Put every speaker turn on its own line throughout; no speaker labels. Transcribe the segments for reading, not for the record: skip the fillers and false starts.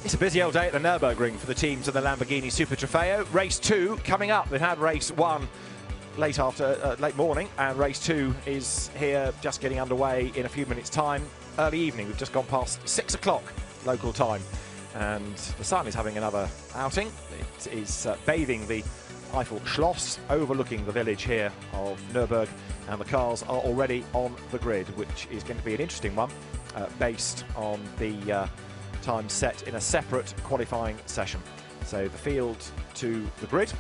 It's a busy old day at the Nürburgring for the teams of the Lamborghini Super Trofeo. Race 2 coming up. They've had race 1 late morning, and race 2 is here just getting underway in a few minutes' time. Early evening, we've just gone past 6 o'clock local time, and the sun is having another outing. It is bathing the Eiffel Schloss, overlooking the village here of Nürburgring, and the cars are already on the grid, which is going to be an interesting one, based on the time set in a separate qualifying session. So the field to the grid,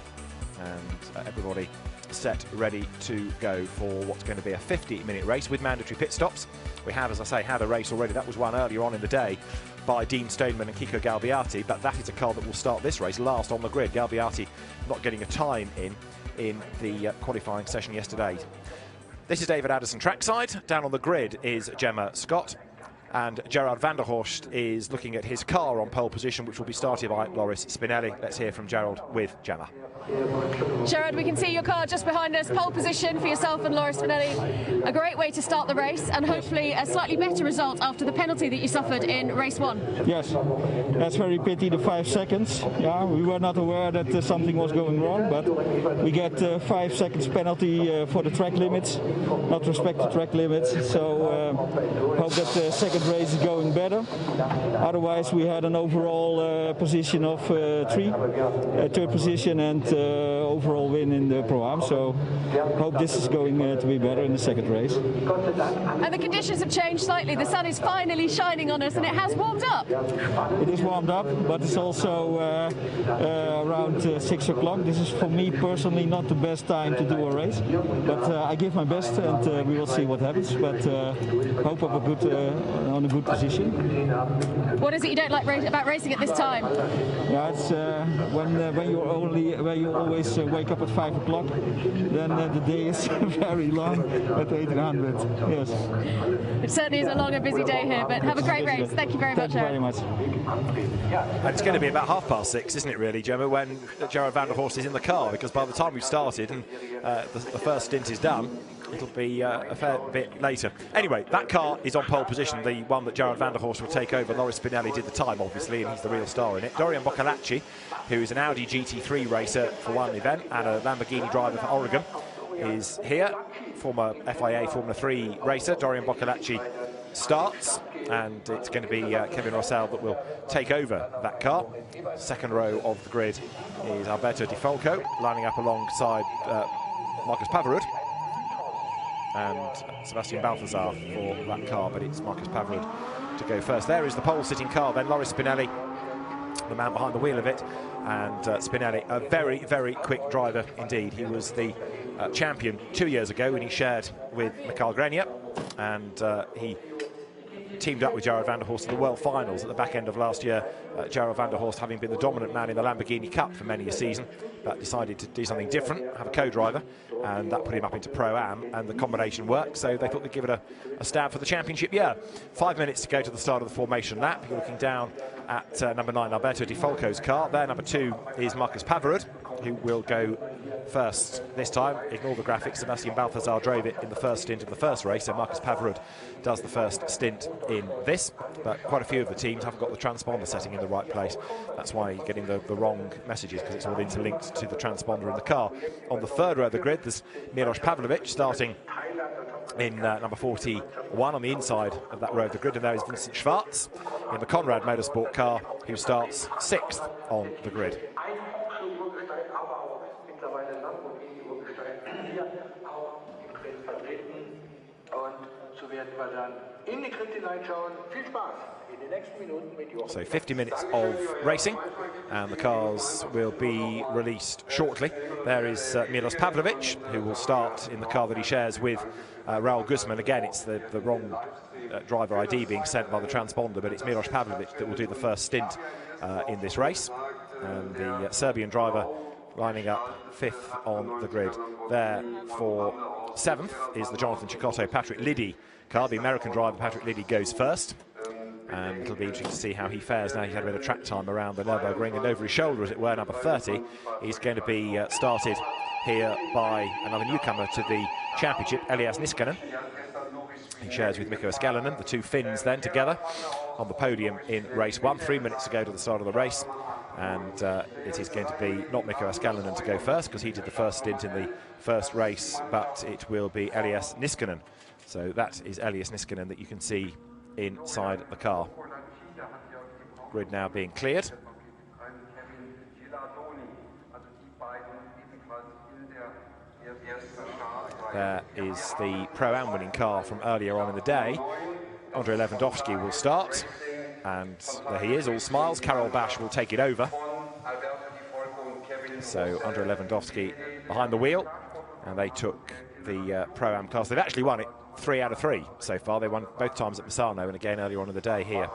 and everybody set ready to go for what's going to be a 50-minute race with mandatory pit stops. We have, as I say, had a race already. That was won earlier on in the day by Dean Stoneman and Kiko Galbiati, but that is a car that will start this race last on the grid. Galbiati not getting a time in the qualifying session yesterday. This is David Addison trackside. Down on the grid is Gemma Scott, and Gerard van der Horst is looking at his car on pole position, which will be started by Loris Spinelli. Let's hear from Gerard with Gemma.
Gerard, we can see your car just behind us, pole position for yourself and Loris Spinelli. A great way to start the race, and hopefully a slightly better result after the penalty that you suffered in race 1.
Yes, that's very pity, the 5 seconds. Yeah, we were not aware that something was going wrong, but we get 5 seconds penalty for the track limits, not respect the track limits. So hope that the second race is going better. Otherwise, we had an overall position of 3, third position, and overall win in the Pro-Am, so hope this is going to be better in the second race.
And the conditions have changed slightly. The sun is finally shining on us, and it has warmed up.
It is warmed up, but it's also around 6 o'clock. This is for me personally not the best time to do a race, but I give my best, and we will see what happens. But hope of a good on a good position.
What is it you don't like about racing at this time?
Yeah, it's when you always wake up at 5 o'clock, then the day is very long at 1800. Yes.
It certainly is a long and busy day here, but have a great race. Thank you very much.
Thank you very much.
And it's going to be about 6:30, isn't it, really, Gemma, when Gerard van der Horst is in the car, because by the time we've started and the first stint is done, it'll be a fair bit later. Anyway, that car is on pole position, the one that Gerard van der Horst will take over. Loris Spinelli did the time, obviously, and he's the real star in it. Dorian Boccalacci, who is an Audi GT3 racer for one event and a Lamborghini driver for Oregon, is here. Former FIA Formula 3 racer. Dorian Boccalacci starts, and it's going to be Kevin Rossell that will take over that car. Second row of the grid is Alberto Di Falco, lining up alongside Marcus Pavarud and Sebastian Balthazar for that car, but it's Marcus Pavarud to go first. There is the pole-sitting car, then Loris Spinelli, the man behind the wheel of it, and Spinelli, a very, very quick driver indeed. He was the champion 2 years ago when he shared with Mikael Grenier, and he teamed up with Gerard van der Horst in the World Finals at the back end of last year. Gerard van der Horst, having been the dominant man in the Lamborghini Cup for many a season, but decided to do something different, have a co-driver, and that put him up into Pro-Am, and the combination worked, so they thought they'd give it a stab for the championship year. 5 minutes to go to the start of the formation lap. You're looking down at number 9, Alberto Di Falco's car. There, number 2 is Marcus Pavarud, who will go first this time. Ignore the graphics. Sebastian Balthazar drove it in the first stint of the first race, so Marcus Pavarud does the first stint in this. But quite a few of the teams haven't got the transponder setting in the right place. That's why you're getting the wrong messages, because it's all interlinked to the transponder in the car. On the third row of the grid, there's Milos Pavlovic starting in number 41 on the inside of that row of the grid, and there is Vincent Schwarz in the Conrad Motorsport car, who starts 6th on the grid. So 50 minutes of racing, and the cars will be released shortly. There is Milos Pavlovic, who will start in the car that he shares with Raul Guzman. Again, it's the wrong driver ID being sent by the transponder, but it's Milos Pavlovic that will do the first stint in this race. And the Serbian driver lining up 5th on the grid. There for 7th is the Jonathan Cecotto Patrick Liddy car. The American driver Patrick Liddy goes first, and it'll be interesting to see how he fares now. He's had a bit of track time around the Nürburgring, and over his shoulder, as it were, number 30 is going to be started here by another newcomer to the championship, Elias Niskanen. He shares with Mikko Niskanen, the two Finns then together on the podium in race 1. 3 minutes to go to the start of the race, and it is going to be not Mikko Niskanen to go first because he did the first stint in the first race, but it will be Elias Niskanen. So that is Elias Niskanen that you can see inside the car. Grid now being cleared. There is the Pro-Am winning car from earlier on in the day. Andrei Lewandowski will start, and there he is, all smiles. Karol Bash will take it over. So Andrei Lewandowski behind the wheel, and they took the Pro-Am class. They've actually won it 3 out of 3 so far. They won both times at Misano and again earlier on in the day here.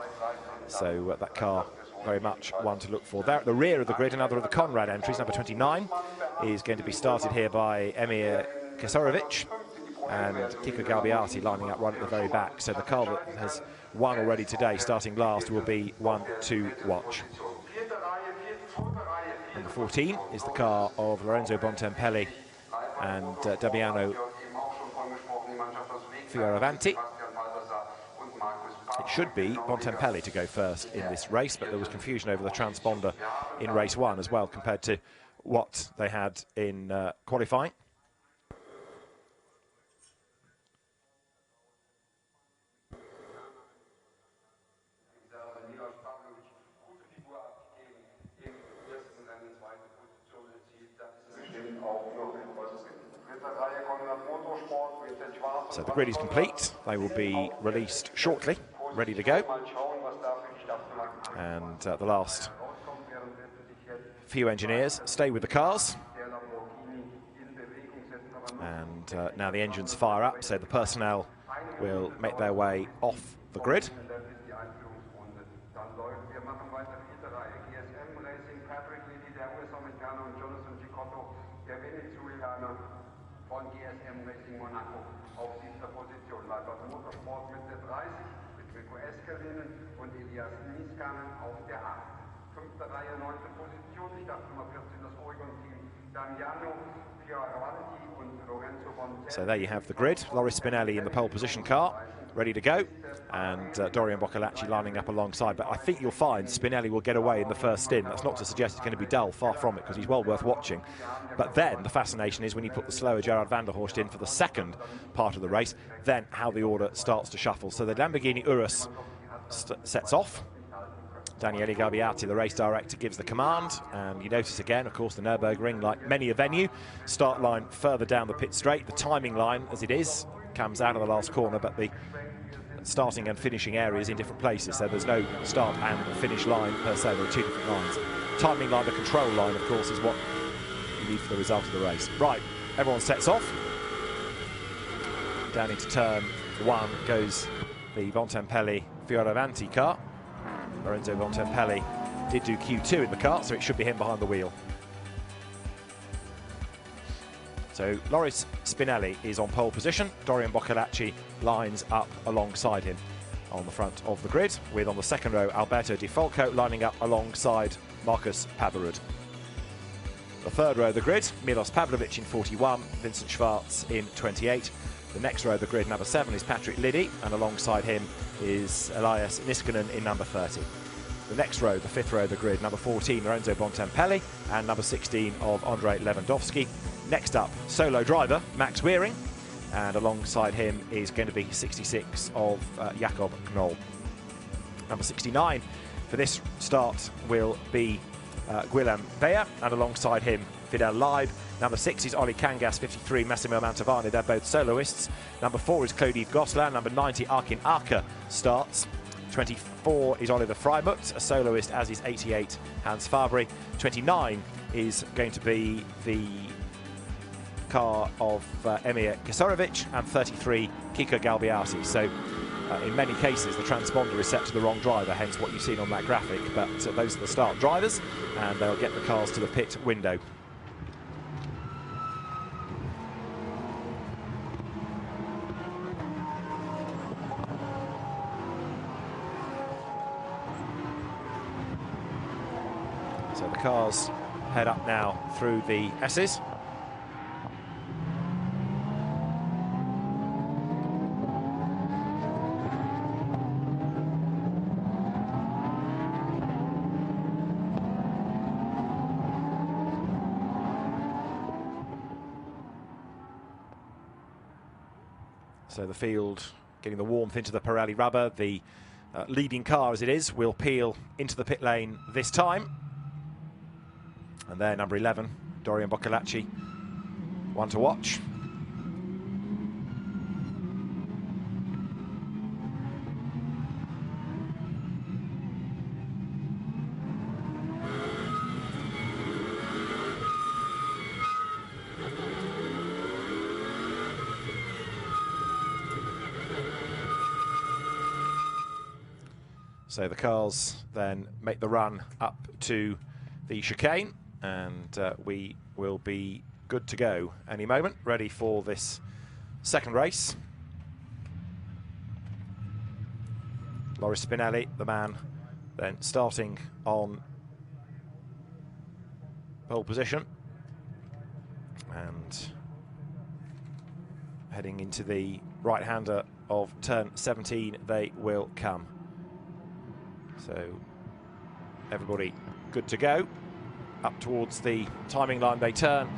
So that car very much one to look for. There at the rear of the grid, another of the Conrad entries, number 29, is going to be started here by Emir Kesarovic and Kiko Galbiati lining up right at the very back. So the car that has won already today, starting last, will be one to watch. Number 14 is the car of Lorenzo Bontempelli and Damiano Fioravanti. It should be Bontempelli to go first in this race, but there was confusion over the transponder in race 1 as well compared to what they had in qualifying. So the grid is complete. They will be released shortly, ready to go. And the last few engineers stay with the cars. And now the engines fire up, so the personnel will make their way off the grid.
und Elias Niskanen auf der 8. 5. Reihe, 9. Position, Startnummer 14, das Oregon-Team, Damiano Fioravanti und Lorenzo Bontempelli.
So there you have the grid. Loris Spinelli in the pole position car, ready to go, and Dorian Boccolacci lining up alongside. But I think you'll find Spinelli will get away in the first stint. That's not to suggest it's going to be dull, far from it, because he's well worth watching. But then the fascination is when you put the slower Gerard van der Horst in for the second part of the race, then how the order starts to shuffle. So the Lamborghini Urus sets off. Daniele Galbiati, the race director, gives the command, and you notice again, of course, the Nürburgring, like many a venue, start line further down the pit straight. The timing line, as it is, comes out of the last corner, but the starting and finishing areas in different places, so there's no start and finish line per se. There are two different lines. Timing line, the control line, of course, is what you need for the result of the race. Right, everyone sets off. Down into turn 1 goes the Bontempelli Fioravanti car. Lorenzo Bontempelli did do Q2 in the car, so it should be him behind the wheel. So Loris Spinelli is on pole position. Dorian Boccolacci lines up alongside him on the front of the grid, with on the second row Alberto Di Falco lining up alongside Markus Paverud. The third row of the grid, Milos Pavlovic in 41, Vincent Schwartz in 28. The next row of the grid, number 7, is Patrick Liddy, and alongside him is Elias Niskanen in number 30. The next row, the 5th row of the grid, number 14, Lorenzo Bontempelli, and number 16 of Andrei Lewandowski. Next up, solo driver, Max Weering, and alongside him is going to be 66 of Jakob Knoll. Number 69 for this start will be Guillaume Beyer, and alongside him, Fidel Leib. Number 6 is Oli Kangas, 53, Massimo Mantovani, they're both soloists. Number 4 is Claude-Yves Gosselin, number 90, Arkin Arca starts. 24 is Oliver Freimuth, a soloist, as is 88, Hans Fabry. 29 is going to be the car of Emir Kesarovic, and 33, Kiko Galbiati. So in many cases the transponder is set to the wrong driver, hence what you've seen on that graphic, but those are the start drivers, and they'll get the cars to the pit window. So the cars head up now through the S's. So the field getting the warmth into the Pirelli rubber. The leading car, as it is, will peel into the pit lane this time. And there, number 11, Dorian Boccolacci, one to watch. So the cars then make the run up to the chicane, and we will be good to go any moment, ready for this second race. Loris Spinelli, the man then starting on pole position and heading into the right-hander of turn 17 they will come. So everybody good to go. Up towards the timing line they turn.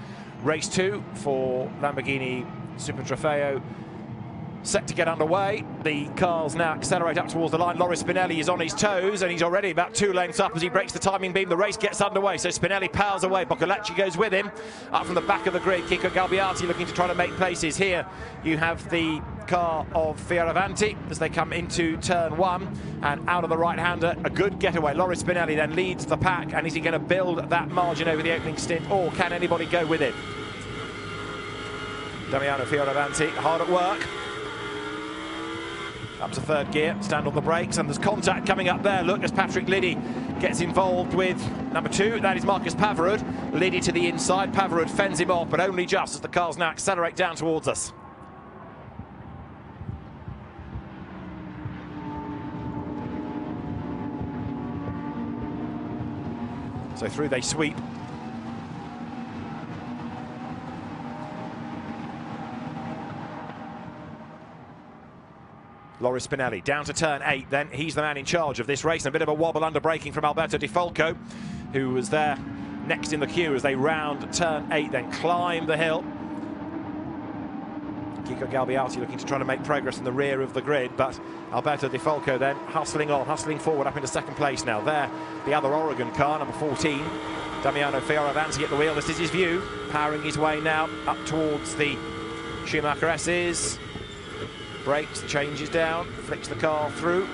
Race 2 for Lamborghini Super Trofeo set to get underway. The cars now accelerate up towards the line. Loris Spinelli is on his toes, and he's already about 2 lengths up as he breaks the timing beam. The race gets underway, so Spinelli powers away. Boccolacci goes with him. Up from the back of the grid, Kiko Galbiati looking to try to make places here. You have the car of Fioravanti as they come into turn 1, and out of the right-hander, a good getaway. Loris Spinelli then leads the pack, and is he going to build that margin over the opening stint, or can anybody go with it? Damiano Fioravanti hard at work. Up to third gear, stand on the brakes, and there's contact coming up there. Look, as Patrick Liddy gets involved with number 2, that is Marcus Pavarud. Liddy to the inside, Pavarud fends him off, but only just as the cars now accelerate down towards us. So through they sweep. Loris Spinelli down to turn 8 then. He's the man in charge of this race. And a bit of a wobble under braking from Alberto Di Falco, who was there next in the queue as they round turn 8, then climb the hill. Kiko Galbiati looking to try to make progress in the rear of the grid, but Alberto Di Falco then hustling on, hustling forward up into second place now. There, the other Oregon car, number 14, Damiano Fioravanti at the wheel. This is his view, powering his way now up towards the Schumacher S's. Brakes, changes down, flicks the car through.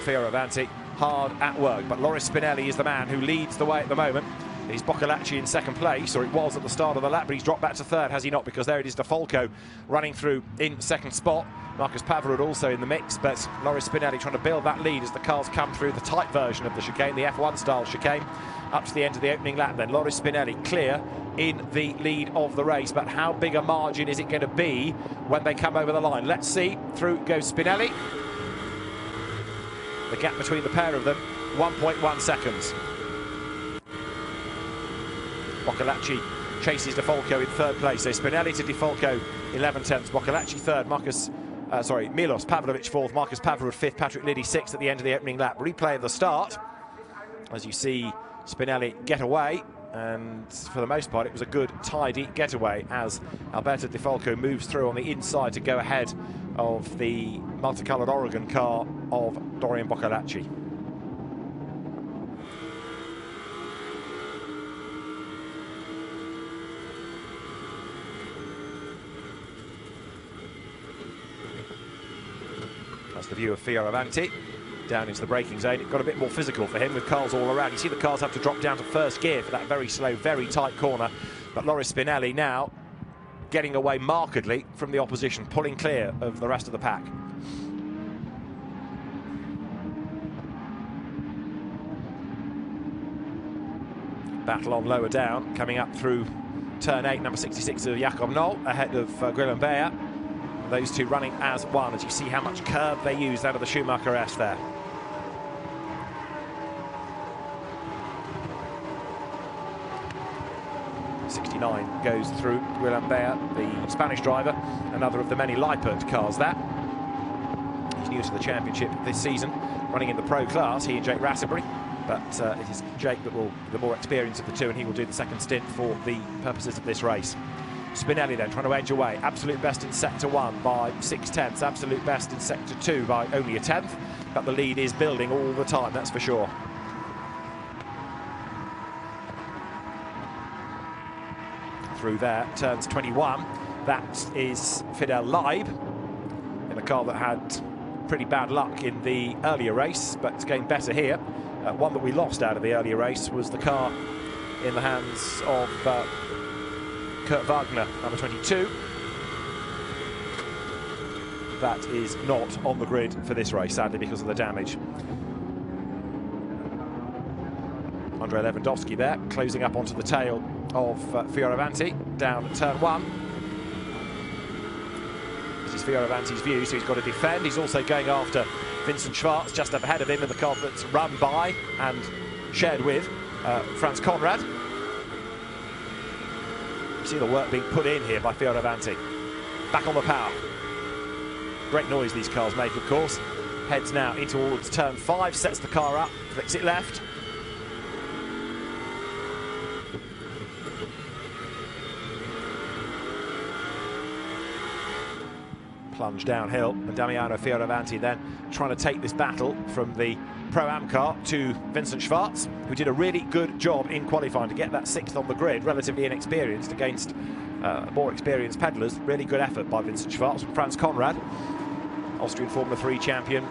Fioravanti hard at work, but Loris Spinelli is the man who leads the way at the moment. He's Boccolacci in second place, or it was at the start of the lap, but he's dropped back to third, has he not? Because there it is, Di Falco running through in second spot. Marcus Pavarud also in the mix, but Loris Spinelli trying to build that lead as the cars come through the tight version of the chicane, the F1 style chicane, up to the end of the opening lap. Then Loris Spinelli clear in the lead of the race, but how big a margin is it going to be when they come over the line? Let's see. Through goes Spinelli. The gap between the pair of them, 1.1 seconds. Boccolacci chases Di Falco in third place. So Spinelli to Di Falco, 11 tenths. Boccolacci third, Milos Pavlovic fourth, Marcus Pavarud fifth, Patrick Liddy sixth at the end of the opening lap. Replay of the start, as you see Spinelli get away, and for the most part it was a good, tidy getaway as Alberto Di Falco moves through on the inside to go ahead of the multicoloured Oregon car of Dorian Boccolacci. That's the view of Fioravanti down into the braking zone. It got a bit more physical for him with cars all around. You see the cars have to drop down to first gear for that very slow, very tight corner. But Loris Spinelli now getting away markedly from the opposition, pulling clear of the rest of the pack. Battle on lower down, coming up through turn 8, number 66 of Jakob Noll, ahead of Guilherme. Those two running as one, as you see how much curve they use out of the Schumacher S there. '69 goes through Guilherme, the Spanish driver, another of the many Lippert cars that. He's new to the championship this season, running in the pro class, he and Jake Rasselbury, but it is Jake that will be the more experienced of the two, and he will do the second stint for the purposes of this race. Spinelli then trying to edge away. Absolute best in sector 1 by 6/10ths. Absolute best in sector 2 by only a 10th. But the lead is building all the time, that's for sure. Through there, turns 21. That is Fidel Leib in a car that had pretty bad luck in the earlier race, but it's getting better here. One that we lost out of the earlier race was the car in the hands of Kurt Wagner, number 22. That is not on the grid for this race, sadly, because of the damage. Andrei Lewandowski there, closing up onto the tail of Fioravanti, down at turn 1. This is Fioravanti's view, so he's got to defend. He's also going after Vincent Schwarz, just up ahead of him in the car that's run by and shared with Franz Conrad. You see the work being put in here by Fioravanti. Back on the power. Great noise these cars make, of course. Heads now in towards turn 5, sets the car up, flicks it left. Plunge downhill, and Damiano Fioravanti then trying to take this battle from the Pro-Am car to Vincent Schwarz, who did a really good job in qualifying to get that 6th on the grid, relatively inexperienced against more experienced pedallers. Really good effort by Vincent Schwarz. Franz Conrad, Austrian Formula 3 champion,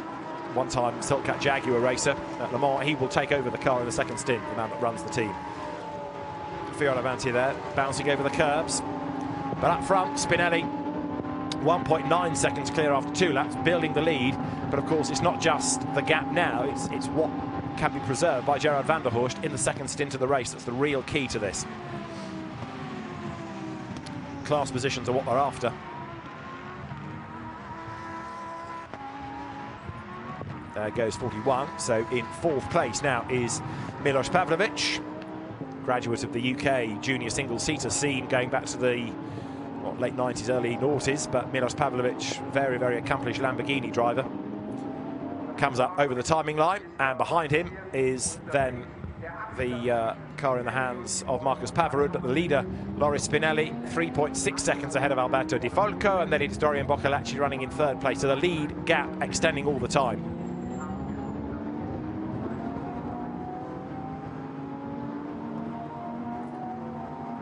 one-time Silk Cat Jaguar racer at Le Mans. He will take over the car in the second stint, the man that runs the team. Fioravanti there, bouncing over the curbs. But up front, Spinelli, 1.9 seconds clear after 2 laps, building the lead. But of course, it's not just the gap now, it's what can be preserved by Gerard van der Horst in the second stint of the race. That's the real key to this. Class positions are what they're after. There goes 41. So in 4th place now is Milos Pavlovic, graduate of the UK junior single-seater scene going back to the late 90s, early noughties, but Milos Pavlovic, very, very accomplished Lamborghini driver, comes up over the timing line, and behind him is then the car in the hands of Marcus Pavarud, but the leader, Loris Spinelli, 3.6 seconds ahead of Alberto Di Falco, and then it's Dorian Boccolacci running in 3rd place, so the lead gap extending all the time.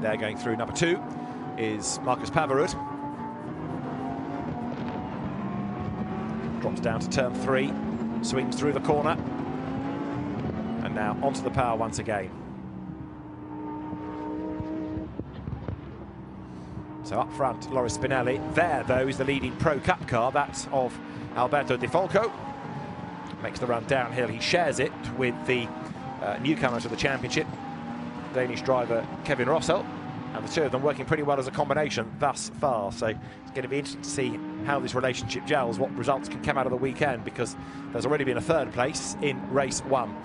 They're going through number 2. Is Marcus Pavarud. Drops down to turn 3, swings through the corner, and now onto the power once again. So up front, Loris Spinelli. There, though, is the leading Pro Cup car, that of Alberto Di Falco. Makes the run downhill. He shares it with the newcomer to the championship, Danish driver Kevin Rossell. And the two of them working pretty well as a combination thus far. So it's going to be interesting to see how this relationship gels, what results can come out of the weekend, because there's already been a 3rd place in race 1.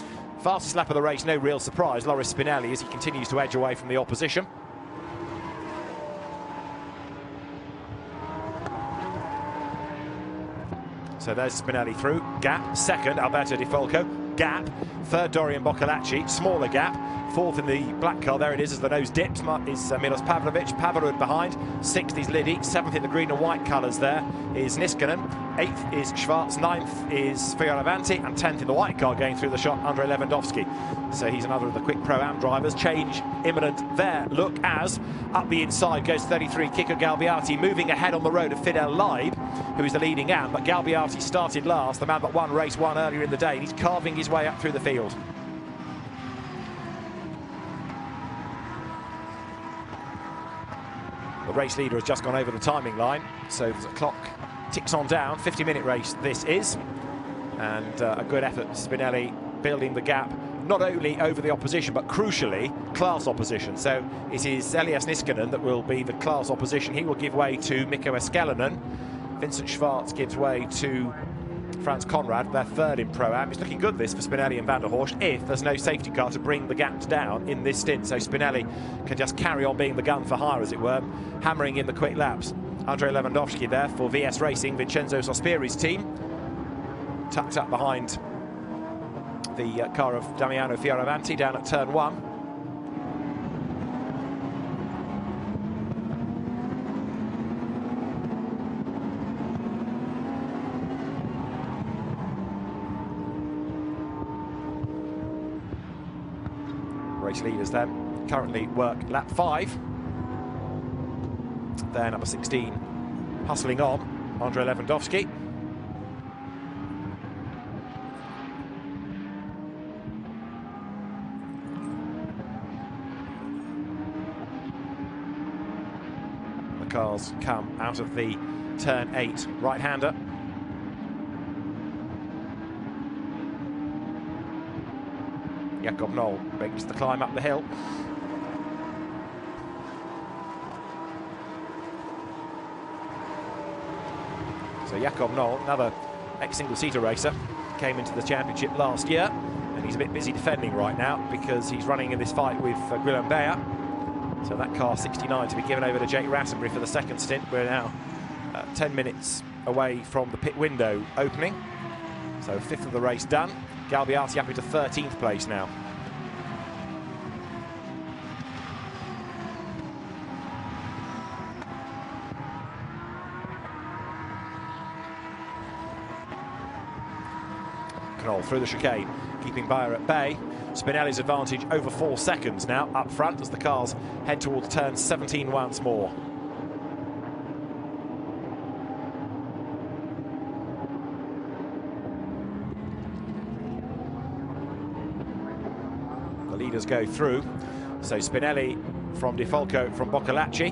Fastest lap of the race, no real surprise, Loris Spinelli, as he continues to edge away from the opposition. So there's Spinelli through, gap, 2nd, Alberto Di Falco, gap, 3rd, Dorian Boccolacci, smaller gap, 4th in the black car, there it is as the nose dips, is Milos Pavlovic, Pavarud behind, 6th is Liddy, 7th in the green and white colours there is Niskanen, 8th is Schwarz, 9th is Fioravanti, and 10th in the white car going through the shot, Andrei Lewandowski. So he's another of the quick Pro-Am drivers. Change imminent there. Look as up the inside goes 33 Kiko Galbiati, moving ahead on the road of Fidel Leib, who is the leading Am, but Galbiati started last, the man that won race 1 earlier in the day, and he's carving his way up through the field. The race leader has just gone over the timing line, so the clock ticks on down. 50-minute race this is, and a good effort. Spinelli building the gap, not only over the opposition, but crucially, class opposition. So it is Elias Niskanen that will be the class opposition. He will give way to Mikko Eskelinen. Vincent Schwarz gives way to Franz Conrad, their 3rd in Pro-Am. It's looking good, this, for Spinelli and van der Horst, if there's no safety car to bring the gaps down in this stint. So Spinelli can just carry on being the gun for hire, as it were, hammering in the quick laps. Andrei Lewandowski there for VS Racing, Vincenzo Sospiri's team, tucked up behind the car of Damiano Fioravanti down at turn 1. Race leaders then currently work lap 5. There, number 16 hustling on, Andrei Lewandowski. The cars come out of the turn 8 right-hander. Jakob Noll makes the climb up the hill. So Jakob Noll, another ex-single-seater racer, came into the championship last year, and he's a bit busy defending right now because he's running in this fight with Guillaume Beyer. So that car 69 to be given over to Jake Rattenbury for the second stint. We're now 10 minutes away from the pit window opening. So 5th of the race done. Galbiati up into 13th place now. Knoll through the chicane, keeping Beyer at bay. Spinelli's advantage over 4 seconds now up front as the cars head towards turn 17 once more. The leaders go through. So Spinelli from Di Falco from Boccalacci.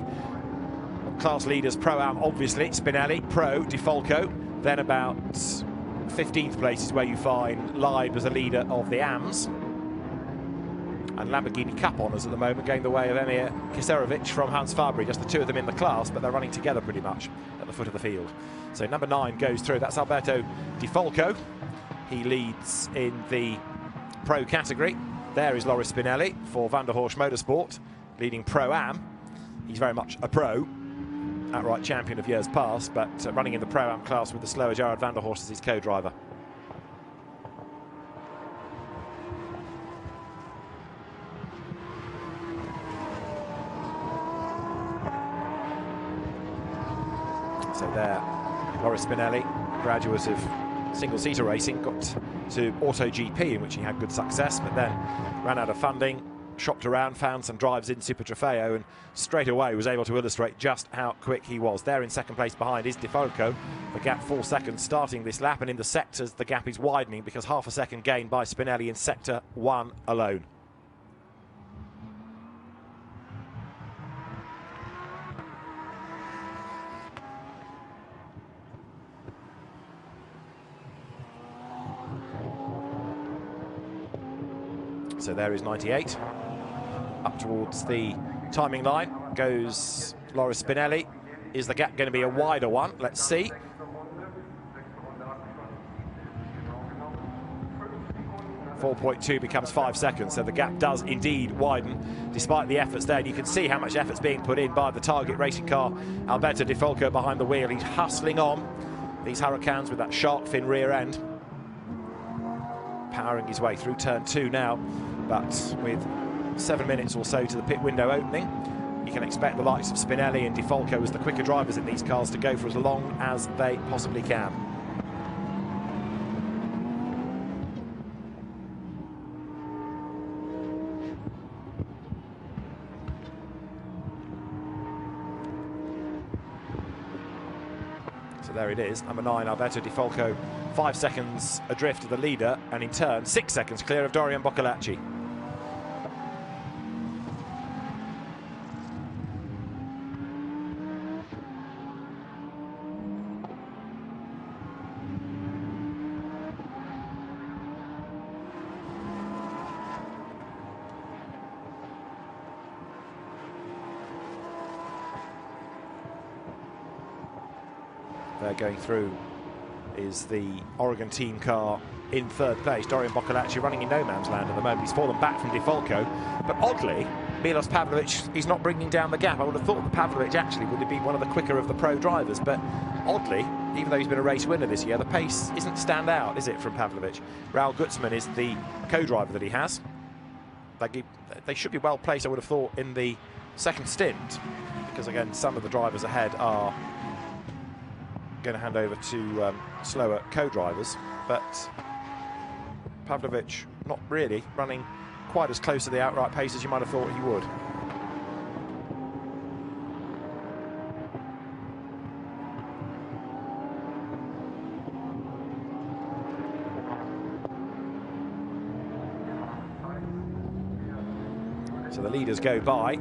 Class leaders Pro-Am, obviously. Spinelli, Pro, Di Falco. Then about 15th place is where you find Leib as the leader of the AMS. And Lamborghini Cup honours at the moment going the way of Emir Kiserovic from Hans Fabry. Just the two of them in the class, but they're running together pretty much at the foot of the field. So number 9 goes through. That's Alberto Di Falco. He leads in the Pro category. There is Loris Spinelli for Van der Horst Motorsport, leading Pro-Am. He's very much a pro, outright champion of years past, but running in the Pro-Am class with the slower Gerard van der Horst as his co-driver. So there, Loris Spinelli, graduate of single-seater racing, got to AutoGP, in which he had good success, but then ran out of funding, shopped around, found some drives in Super Trofeo, and straight away was able to illustrate just how quick he was. There in second place behind is Di Falco. The gap 4 seconds starting this lap, and in the sectors the gap is widening because half a second gained by Spinelli in sector 1 alone. So there is 98. Up towards the timing line goes Loris Spinelli. Is the gap going to be a wider one? Let's see. 4.2 becomes 5 seconds, so the gap does indeed widen despite the efforts there. And you can see how much effort's being put in by the target racing car, Alberto Di Falco behind the wheel. He's hustling on these Hurricanes with that shark fin rear end, powering his way through turn 2 now, but with 7 minutes or so to the pit window opening, you can expect the likes of Spinelli and Di Falco as the quicker drivers in these cars to go for as long as they possibly can. So there it is, number 9, Alberto Di Falco, 5 seconds adrift of the leader, and in turn 6 seconds clear of Dorian Boccalacci. There going through is the Oregon team car in 3rd place. Dorian Boccalacci running in no man's land at the moment. He's fallen back from Di Falco, but oddly, Milos Pavlovic is not bringing down the gap. I would have thought that Pavlovic actually would have been one of the quicker of the pro drivers, but oddly, even though he's been a race winner this year, the pace isn't stand out, is it, from Pavlovic? Raul Gutzmann is the co-driver that he has. They should be well placed, I would have thought, in the second stint, because again, some of the drivers ahead are going to hand over to slower co-drivers, but Pavlovic not really running quite as close to the outright pace as you might have thought he would. So the leaders go by,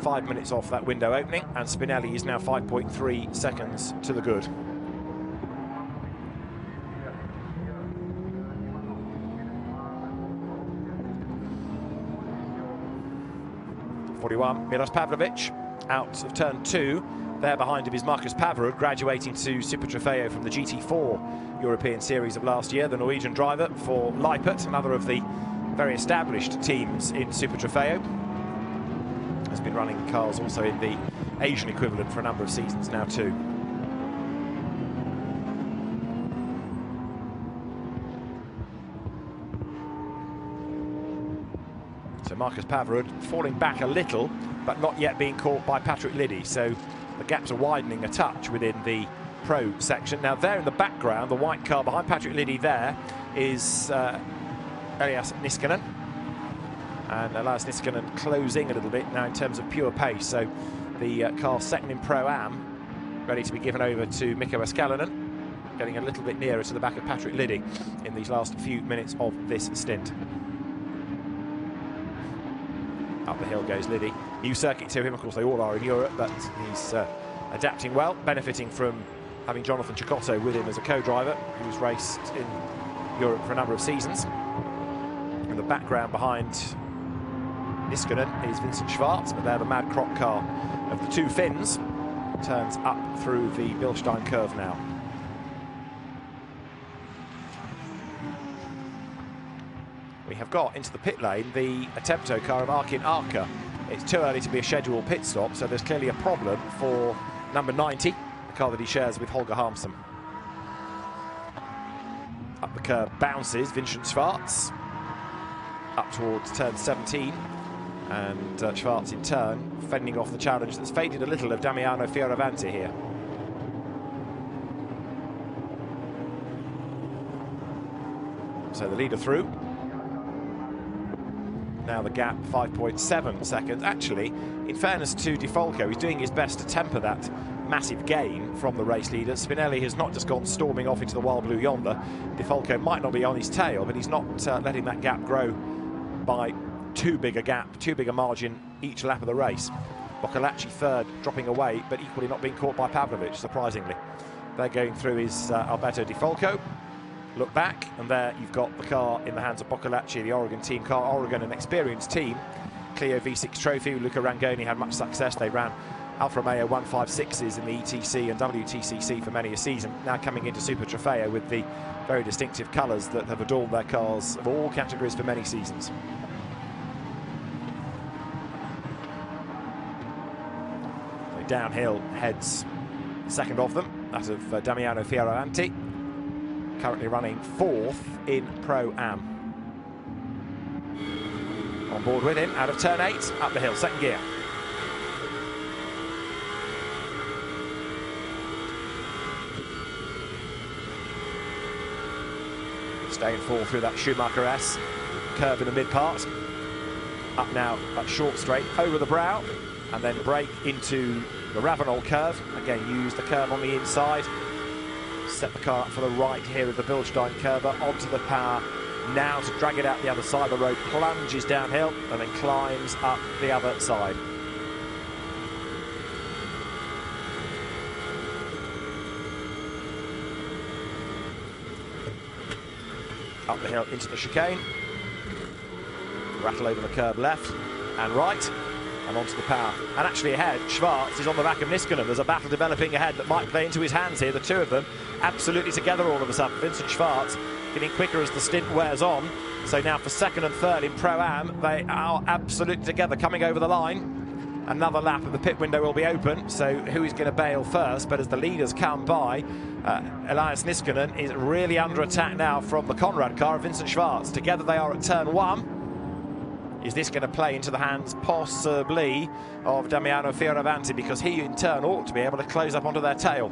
5 minutes off that window opening, and Spinelli is now 5.3 seconds to the good. Milos Pavlovic out of turn 2. There behind him is Marcus Paverud, graduating to Super Trofeo from the GT4 European Series of last year, the Norwegian driver for Lippert, another of the very established teams in Super Trofeo. Has been running cars also in the Asian equivalent for a number of seasons now too. So Marcus Paverud falling back a little, but not yet being caught by Patrick Liddy. So the gaps are widening a touch within the pro section. Now there in the background, the white car behind Patrick Liddy there is Elias Niskanen. And Elias Niskanen closing a little bit now in terms of pure pace. So the car second in Pro-Am, ready to be given over to Mikko Escalanen, getting a little bit nearer to the back of Patrick Liddy in these last few minutes of this stint. Up the hill goes Liddy. New circuit to him, of course they all are in Europe, but he's adapting well, benefiting from having Jonathan Cecotto with him as a co-driver, who's raced in Europe for a number of seasons. In the background behind Niskanen is Vincent Schwartz, but they're the Mad Croc car of the two Finns. Turns up through the Bilstein curve now. We have got into the pit lane the Attempto car of Arkin Arka. It's too early to be a scheduled pit stop, so there's clearly a problem for number 90, the car that he shares with Holger Harmsen. Up the curve bounces Vincent Schwartz, up towards turn 17, and Schwartz in turn fending off the challenge that's faded a little of Damiano Fioravanti here. So the leader through. Now the gap 5.7 seconds. Actually, in fairness to Di Falco, he's doing his best to temper that massive gain from the race leader. Spinelli has not just gone storming off into the wild blue yonder. Di Falco might not be on his tail, but he's not letting that gap grow by too big a gap, too big a margin each lap of the race. Boccolacci third, dropping away, but equally not being caught by Pavlovic, surprisingly. They're going through is Alberto Di Falco. Look back, and there you've got the car in the hands of Boccolacci, the Oregon team car. Oregon, an experienced team. Clio V6 Trophy, Luca Rangoni had much success. They ran Alfa Romeo 156s in the ETC and WTCC for many a season. Now coming into Super Trofeo with the very distinctive colours that have adorned their cars of all categories for many seasons. So downhill heads second of them, that of Damiano Fioravanti. Currently running fourth in Pro-Am. On board with him, out of turn 8, up the hill, second gear. Staying full through that Schumacher S. Curve in the mid part. Up now, that short straight, over the brow, and then brake into the Ravenol curve. Again, use the curve on the inside. Set the car up for the right here of the Bilstein curve, onto the power. Now to drag it out the other side of the road, plunges downhill and then climbs up the other side. Up the hill into the chicane. Rattle over the curb left and right. And onto the power. And actually ahead, Schwartz is on the back of Niskanen. There's a battle developing ahead that might play into his hands here. The two of them absolutely together all of a sudden. Vincent Schwartz getting quicker as the stint wears on. So now for second and third in Pro-Am, they are absolutely together coming over the line. another lap and the pit window will be open, so who is going to bail first? But as the leaders come by, Elias Niskanen is really under attack now from the Conrad car of Vincent Schwarz. Together they are at turn 1. Is this going to play into the hands, possibly, of Damiano Fioravanti, because he in turn ought to be able to close up onto their tail?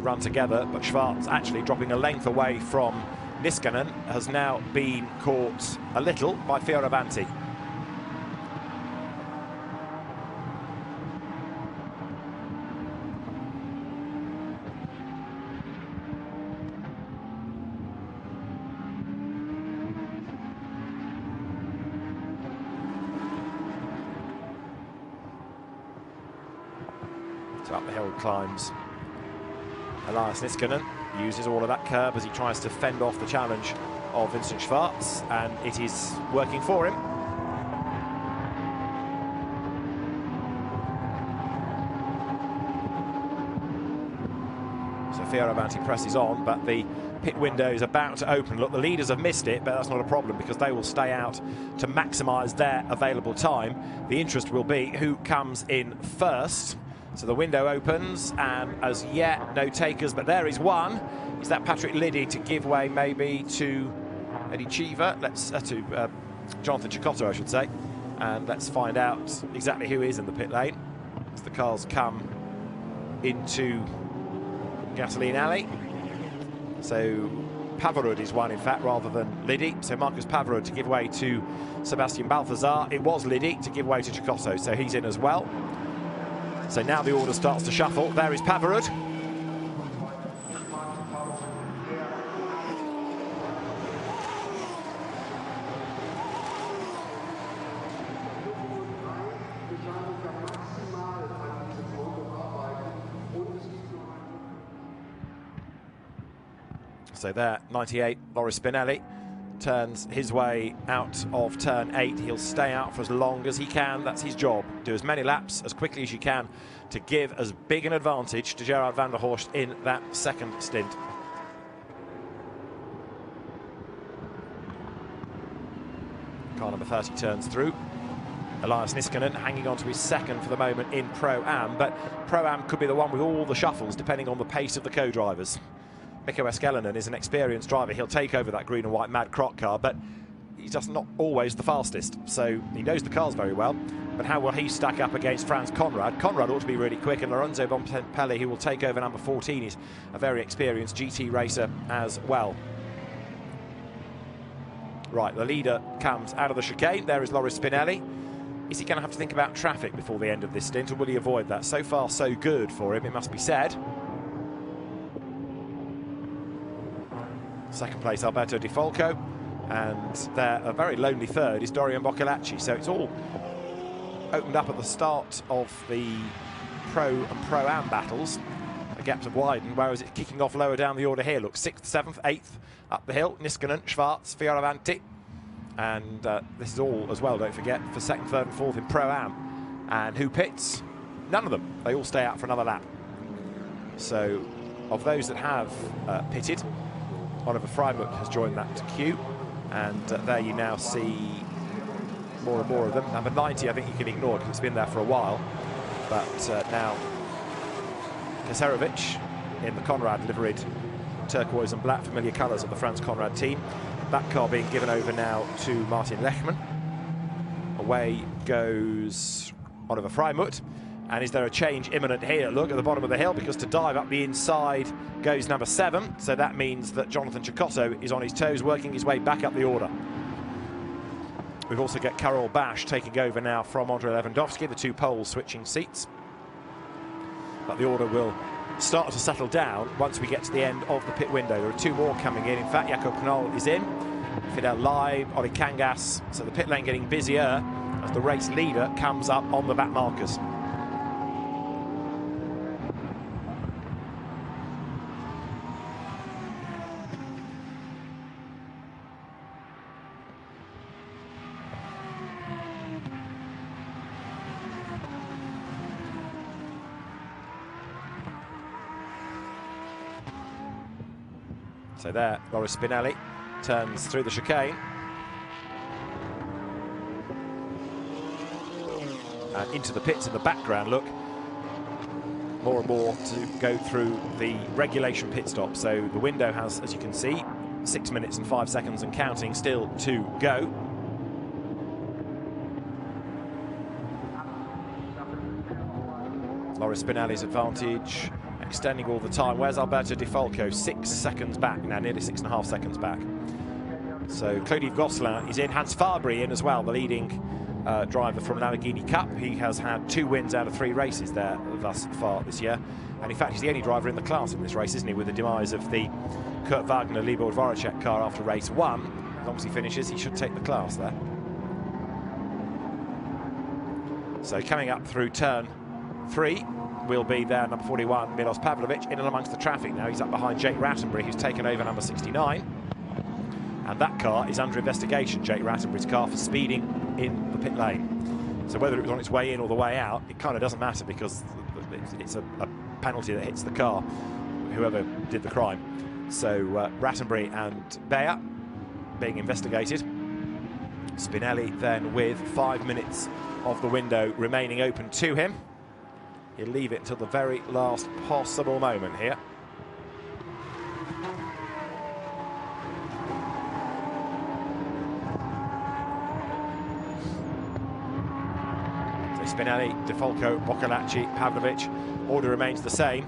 Run together, but Schwarz actually dropping a length away from Niskanen has now been caught a little by Fioravanti. So up the hill climbs Elias Niskanen, uses all of that curb as he tries to fend off the challenge of Vincent Schwarz, and it is working for him. So Fioravanti presses on, but the pit window is about to open. Look, the leaders have missed it, but that's not a problem because they will stay out to maximise their available time. The interest will be who comes in first. So the window opens, and as yet, no takers, but there is one. Is that Patrick Liddy to give way maybe to Eddie Cheever? To Jonathan Cecotto, I should say. And let's find out exactly who is in the pit lane as the cars come into Gasoline Alley. So Pavarud is one, in fact, rather than Liddy. So Marcus Pavarud to give way to Sebastian Balthazar. It was Liddy to give way to Cecotto, so he's in as well. So now the order starts to shuffle. There is Pavarud. So there, 98, Loris Spinelli turns his way out of turn 8. He'll stay out for as long as he can. That's his job. Do as many laps as quickly as you can to give as big an advantage to Gerard van der Horst in that second stint. Car number 30 turns through. Elias Niskanen hanging on to his second for the moment in Pro-Am, but Pro-Am could be the one with all the shuffles depending on the pace of the co-drivers. Mikko Eskelinen is an experienced driver. He'll take over that green and white Mad Croc car, but he's just not always the fastest. So he knows the cars very well, but how will he stack up against Franz Conrad? Conrad ought to be really quick, and Lorenzo Bompelli, who will take over number 14, is a very experienced GT racer as well. Right, the leader comes out of the chicane. There is Loris Spinelli. Is he going to have to think about traffic before the end of this stint, or will he avoid that? So far, so good for him, it must be said. Second place, Alberto Di Falco, and there, a very lonely third is Dorian Boccolacci. So it's all opened up at the start of the Pro and Pro-Am battles. The gaps have widened, whereas it's kicking off lower down the order here. Look, 6th, 7th, 8th up the hill. Niskanen, Schwarz, Fioravanti. And this is all as well, don't forget, for 2nd, 3rd and 4th in Pro-Am. And who pits? None of them. They all stay out for another lap. So of those that have pitted, Oliver Freimuth has joined that queue, and there you now see more and more of them. Number 90, I think you can ignore because it's been there for a while, but now Kaserovic in the Conrad liveried turquoise and black, familiar colours of the Franz Conrad team. That car being given over now to Martin Lechmann. Away goes Oliver Freimuth. And is there a change imminent here? Look at the bottom of the hill, because to dive up the inside goes number 7. So that means that Jonathan Cecotto is on his toes, working his way back up the order. We've also got Karol Bash taking over now from Andrei Lewandowski, the two Poles switching seats. But the order will start to settle down once we get to the end of the pit window. There are 2 more coming in. In fact, Jakob Knoll is in. Fidel Leib, Oli Kangas. So the pit lane getting busier as the race leader comes up on the back markers. So there, Loris Spinelli turns through the chicane. And into the pits in the background, look. More and more to go through the regulation pit stop. So the window has, as you can see, 6 minutes and 5 seconds and counting still to go. Loris Spinelli's advantage extending all the time. Where's Alberto Di Falco? 6 seconds back now, nearly 6.5 seconds back. So Claude Gosselin is in, Hans Fabry in as well, the leading driver from Lamborghini Cup. He has had 2 wins out of 3 races there thus far this year. And in fact, he's the only driver in the class in this race, isn't he, with the demise of the Kurt Wagner Libor Dvoracek car after race 1. As long as he finishes, he should take the class there. So coming up through turn 3 will be there number 41, Milos Pavlovic, in and amongst the traffic now. He's up behind Jake Rattenbury, who's taken over number 69. And that car is under investigation, Jake Rattenbury's car, for speeding in the pit lane. So whether it was on its way in or the way out, it kind of doesn't matter, because it's a penalty that hits the car, whoever did the crime. So Rattenbury and Bayer being investigated. Spinelli then with 5 minutes of the window remaining open to him. He'll leave it until the very last possible moment here. So Spinelli, Di Falco, Boccolacci, Pavlovic, order remains the same.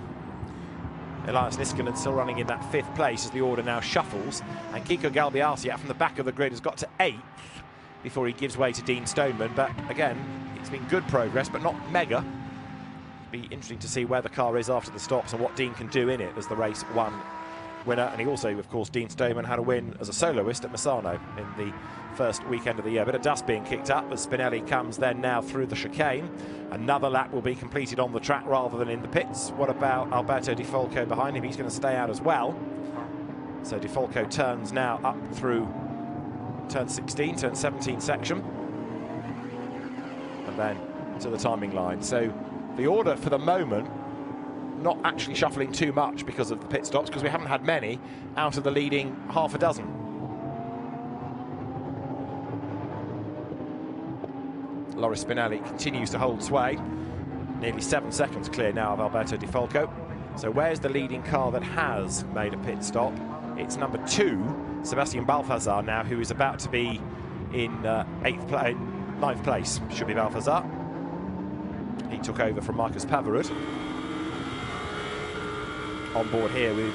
Elias Niskanen still running in that 5th place as the order now shuffles, and Kiko Galbiasi out from the back of the grid has got to 8th before he gives way to Dean Stoneman. But again, it's been good progress, but not mega. Be interesting to see where the car is after the stops and what Dean can do in it as the race 1 winner. And he also, of course, Dean Stoneman had a win as a soloist at Misano in the first weekend of the year. Bit of dust being kicked up as Spinelli comes then now through the chicane. Another lap will be completed on the track rather than in the pits. What about Alberto Di Falco behind him? He's going to stay out as well. So Di Falco turns now up through turn 16, turn 17 section, and then to the timing line. So the order for the moment not actually shuffling too much because of the pit stops, because we haven't had many out of the leading half a dozen. Loris Spinelli continues to hold sway, nearly 7 seconds clear now of Alberto Di Falco. So where's the leading car that has made a pit stop? It's number 2, Sebastian Balthazar now, who is about to be in 9th place, should be Balthazar. He took over from Marcus Pavarud. On board here with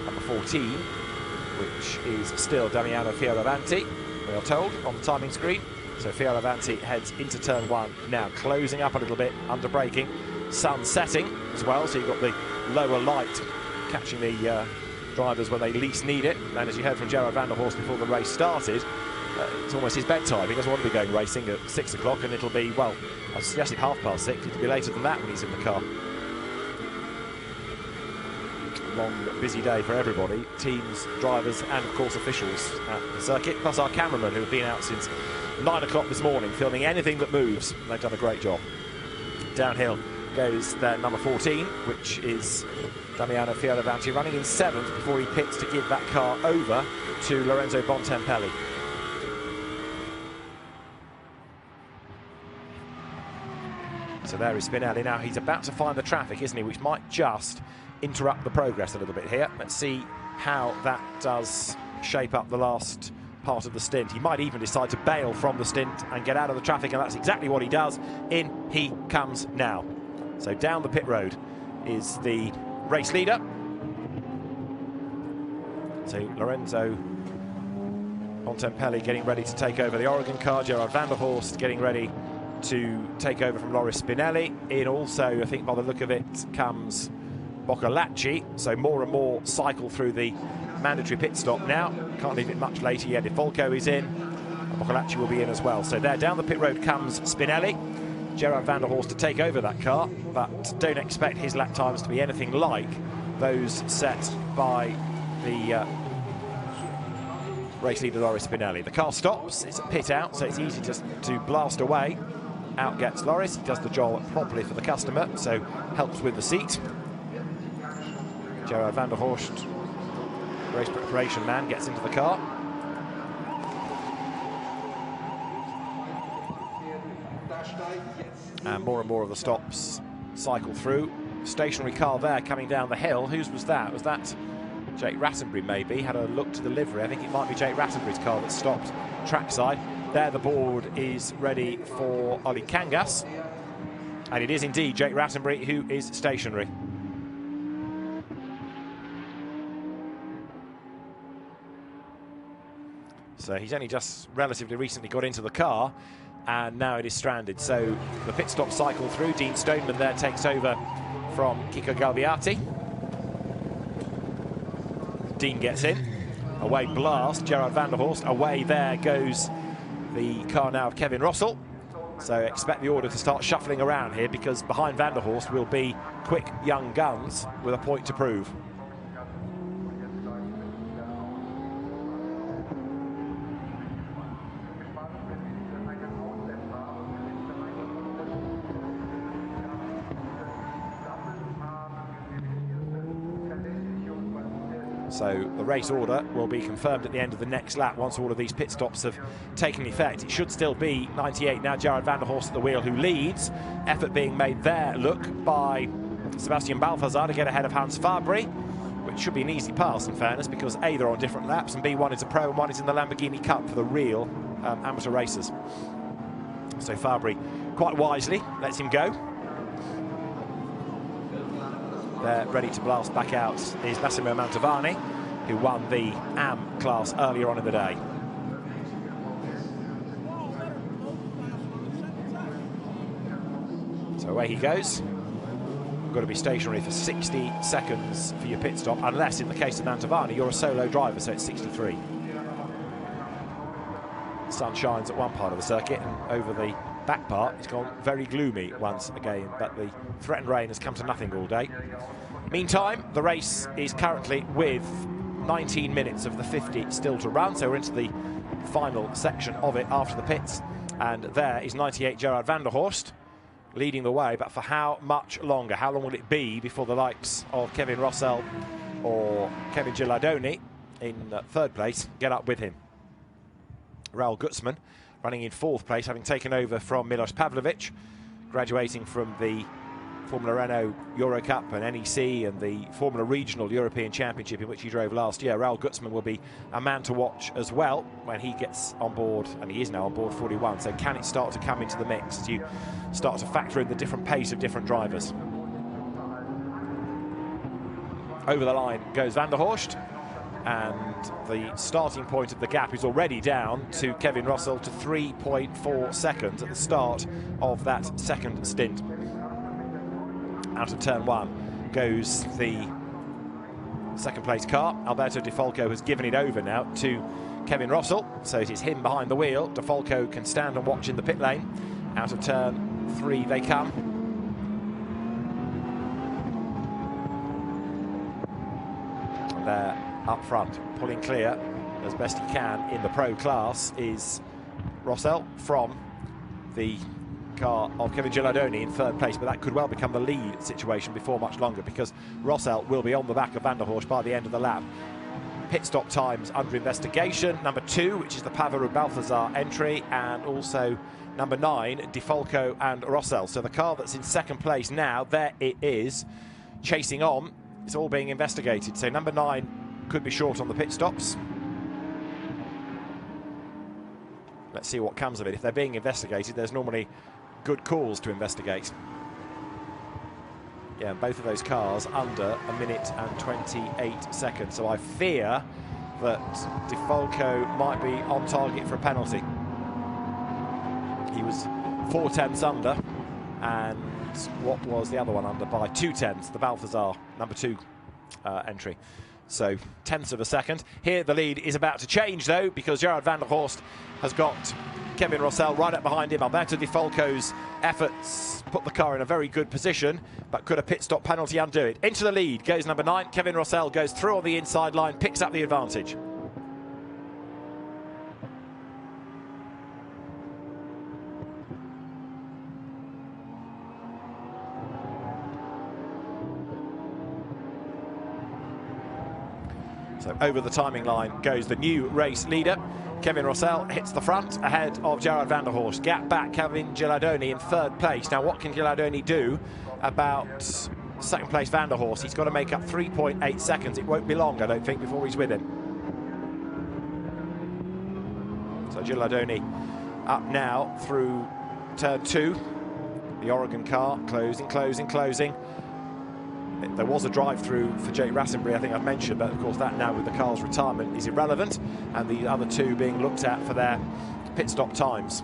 number 14, which is still Damiano Fioravanti, we are told on the timing screen. So Fioravanti heads into turn 1 now, closing up a little bit under braking. Sun setting as well, so you've got the lower light catching the drivers when they least need it. And as you heard from Gerard van der Horst before the race started, it's almost his bedtime. He doesn't want to be going racing at 6 o'clock, and it'll be, well, I suggested 6:30. It'll be later than that when he's in the car. Long, busy day for everybody, teams, drivers, and of course officials at the circuit, plus our cameramen who have been out since 9 o'clock this morning filming anything that moves. They've done a great job. Downhill goes their number 14, which is Damiano Fioravanti, running in 7th before he pits to give that car over to Lorenzo Bontempelli. So there is Spinelli now. He's about to find the traffic, isn't he, which might just interrupt the progress a little bit here. Let's see how that does shape up the last part of the stint. He might even decide to bail from the stint and get out of the traffic, and that's exactly what he does. In he comes now. So down the pit road is the race leader. So Lorenzo Bontempelli getting ready to take over the Oregon car. Gerard van der Horst getting ready to take over from Loris Spinelli. In also, I think by the look of it, comes Boccolacci. So more and more cycle through the mandatory pit stop now. Can't leave it much later yet. Di Falco is in, and Boccolacci will be in as well. So there, down the pit road comes Spinelli. Gerard van der Horst to take over that car, but don't expect his lap times to be anything like those set by the race leader Loris Spinelli. The car stops, it's a pit out, so it's easy to blast away. Out gets Loris, he does the job properly for the customer, so helps with the seat. Gerard van der Horst race preparation man, gets into the car. And more of the stops cycle through. Stationary car there coming down the hill. Whose was that? Was that Jake Rattenbury maybe? Had a look to the livery. I think it might be Jake Rattenbury's car that stopped trackside. There the board is ready for Oli Kangas. And it is indeed Jake Rattenbury who is stationary. So he's only just relatively recently got into the car, and now it is stranded. So the pit stop cycle through. Dean Stoneman there takes over from Kiko Galbiati. Dean gets in. Away blast, Gerard van der Horst. Away there goes the car now of Kevin Rossell. So expect the order to start shuffling around here, because behind van der Horst will be quick young guns with a point to prove. So the race order will be confirmed at the end of the next lap once all of these pit stops have taken effect. It should still be 98 now, Gerard van der Horst at the wheel, who leads. Effort being made there, look, by Sebastian Balthazar to get ahead of Hans Fabry, which should be an easy pass in fairness, because A, they're on different laps, and B, one is a pro and one is in the Lamborghini Cup for the real amateur racers. So Fabry quite wisely lets him go. There, ready to blast back out, is Massimo Mantovani, who won the AM class earlier on in the day. So away he goes. You've got to be stationary for 60 seconds for your pit stop, unless in the case of Mantovani you're a solo driver, so it's 63. The sun shines at one part of the circuit, and over the back part it's gone very gloomy once again, but the threatened rain has come to nothing all day. Meantime, the race is currently with 19 minutes of the 50 still to run, so we're into the final section of it after the pits, and there is 98 Gerard van der Horst leading the way, but for how much longer? How long will it be before the likes of Kevin Rossell or Kevin Gilardoni in third place get up with him? Raul Gutzmann running in fourth place, having taken over from Milos Pavlovic, graduating from the Formula Renault Euro Cup and NEC and the Formula Regional European Championship in which he drove last year. Raul Gutzmann will be a man to watch as well when he gets on board, and he is now on board 41. So can it start to come into the mix as you start to factor in the different pace of different drivers? Over the line goes van der Horst, and the starting point of the gap is already down to Kevin Rossell to 3.4 seconds at the start of that second stint. Out of turn one goes the second place car. Alberto Di Falco has given it over now to Kevin Rossell, so it is him behind the wheel. Di Falco can stand and watch in the pit lane. Out of turn three they come. And there up front, pulling clear as best he can in the pro class, is Rossell from the car of Kevin Gilardoni in third place, but that could well become the lead situation before much longer, because Rossell will be on the back of van der Horst by the end of the lap. Pit stop times under investigation: number 2, which is the Pavarou Balthazar entry, and also number 9, Di Falco and Rossell. So the car that's in second place now, there it is, chasing on. It's all being investigated. So number 9 could be short on the pit stops. Let's see what comes of it. If they're being investigated, there's normally good calls to investigate. Yeah, both of those cars under a minute and 28 seconds. So I fear that Di Falco might be on target for a penalty. He was 4 tenths under, and what was the other one under by 2 tenths, the Balthazar number 2 entry. So tenths of a second. Here the lead is about to change though, because Gerard van der Horst has got Kevin Rossell right up behind him. Alberto Di Falco's efforts put the car in a very good position, but could a pit stop penalty undo it? Into the lead goes number 9. Kevin Rossell goes through on the inside line, picks up the advantage. So over the timing line goes the new race leader. Kevin Rossell hits the front ahead of Gerard van der Horst. Gap back, Kevin Gilardoni in third place. Now, what can Gilardoni do about second place van der Horst? He's got to make up 3.8 seconds. It won't be long, I don't think, before he's with him. So Gilardoni up now through turn 2. The Oregon car closing, closing, closing. There was a drive-through for Jake Rassenbury, I think I've mentioned, but of course that now with the car's retirement is irrelevant, and the other two being looked at for their pit stop times.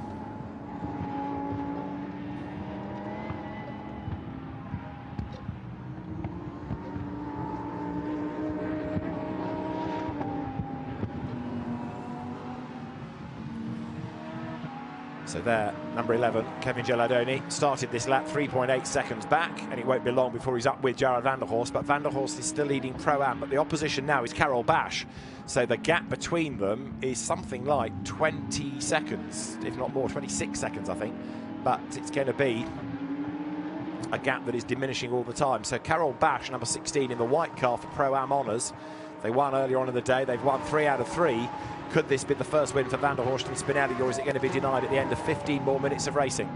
So there, number 11, Kevin Gilardoni, started this lap 3.8 seconds back, and it won't be long before he's up with Gerard van der Horst, but van der Horst is still leading Pro-Am, but the opposition now is Carol Bash. So the gap between them is something like 20 seconds, if not more, 26 seconds, I think. But it's going to be a gap that is diminishing all the time. So Carol Bash, number 16 in the white car for Pro-Am Honours. They won earlier on in the day. They've won 3 out of 3. Could this be the first win for van der Horst and Spinelli, or is it going to be denied at the end of 15 more minutes of racing?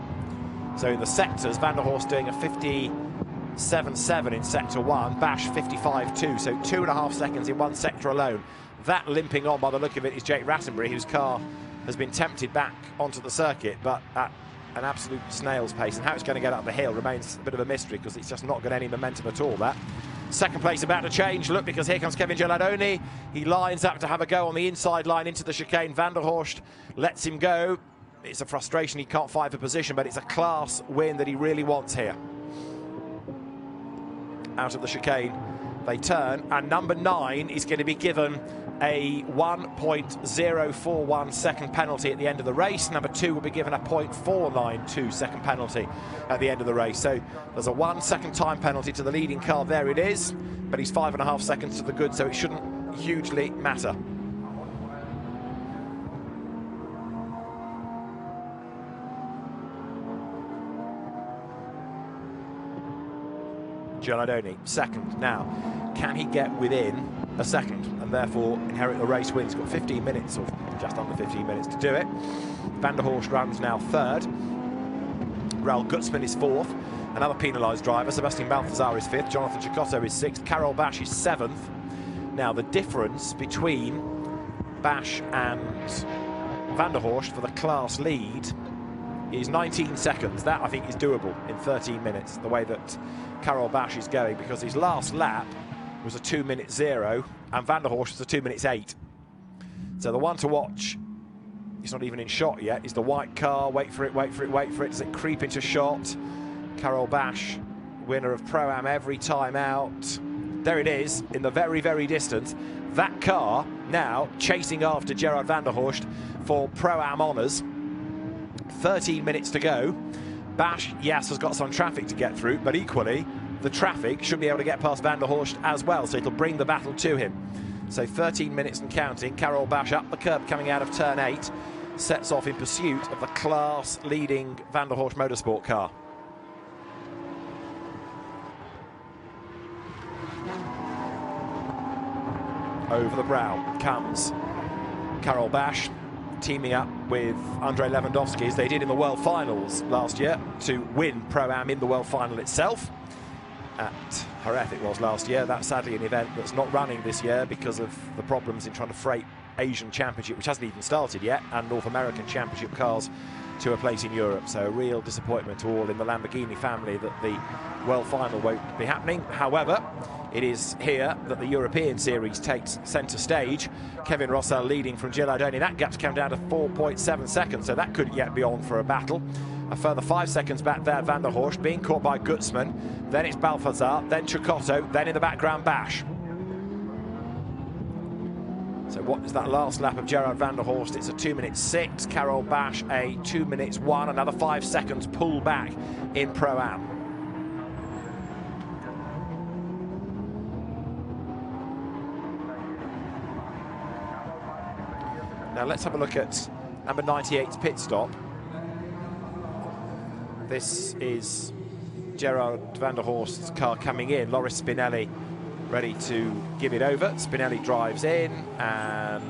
So in the sectors, van der Horst doing a 57.7 in sector 1, Bash 55.2, so 2.5 seconds in one sector alone. That limping on by the look of it is Jake Rassenbury, whose car has been tempted back onto the circuit, but at an absolute snail's pace. And how it's going to get up the hill remains a bit of a mystery, because it's just not got any momentum at all, that. Second place about to change, look, because here comes Kevin Gilardoni. He lines up to have a go on the inside line into the chicane. Van der Horst lets him go. It's a frustration, he can't fight for position, but it's a class win that he really wants here. Out of the chicane they turn, and number 9 is going to be given a 1.041 second penalty at the end of the race. Number 2 will be given a 0.492 second penalty at the end of the race. So there's a 1 second time penalty to the leading car. There it is, but he's 5.5 seconds to the good, so it shouldn't hugely matter. Gilardoni, second. Now, can he get within a second and therefore inherit the race win? He's got 15 minutes, or just under 15 minutes to do it. Van der Horst runs now third. Raul Gutzmann is fourth. Another penalised driver. Sebastian Balthazar is fifth. Jonathan Cecotto is sixth. Carol Bash is seventh. Now, the difference between Bash and Van der Horst for the class lead is 19 seconds. That, I think, is doable in 13 minutes, the way that Carol Bash is going, because his last lap was a 2:0 and Van der Horst was a 2:8. So the one to watch, he's not even in shot yet, is the white car. Wait for it, wait for it, wait for it. Does it creep into shot? Carol Bash, winner of Pro-Am every time out. There it is, in the very, very distance. That car now chasing after Gerard van der Horst for Pro-Am Honours. 13 minutes to go. Bash, yes, has got some traffic to get through, but equally, the traffic should be able to get past Van der Horst as well, so it'll bring the battle to him. So 13 minutes and counting. Carol Bash up the curb coming out of turn 8, sets off in pursuit of the class-leading Van der Horst motorsport car. Over the brow comes Carol Bash, teaming up with Andrei Lewandowski, as they did in the World Finals last year, to win Pro-Am in the World Final itself. At Jerez it was last year. That's sadly an event that's not running this year because of the problems in trying to freight Asian Championship, which hasn't even started yet, and North American Championship cars to a place in Europe. So a real disappointment to all in the Lamborghini family that the World Final won't be happening. However, it is here that the European Series takes centre stage. Kevin Rossell leading from Gilardoni. That gap's come down to 4.7 seconds, so that could yet be on for a battle. A further 5 seconds back there, Van der Horst being caught by Gutzmann. Then it's Balthazar, then Cecotto, then in the background Bash. So what is that last lap of Gerard van der Horst? It's a 2:06. Carol Bash a 2:01. Another 5 seconds pull back in Pro-Am. Now let's have a look at number 98's pit stop. This is Gerard van der Horst's car coming in. Loris Spinelli ready to give it over. Spinelli drives in and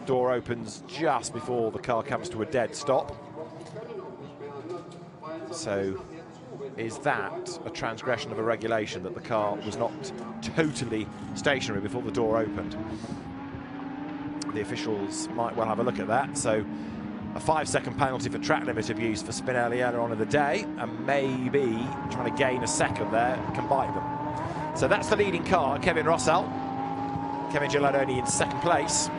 door opens just before the car comes to a dead stop. So is that a transgression of a regulation, that the car was not totally stationary before the door opened? The officials might well have a look at that. So a 5-second penalty for track limit abuse for Spinelli earlier on in the day, and maybe trying to gain a second there can bite them. So that's the leading car, Kevin Rossell. Kevin Gilardoni in second place.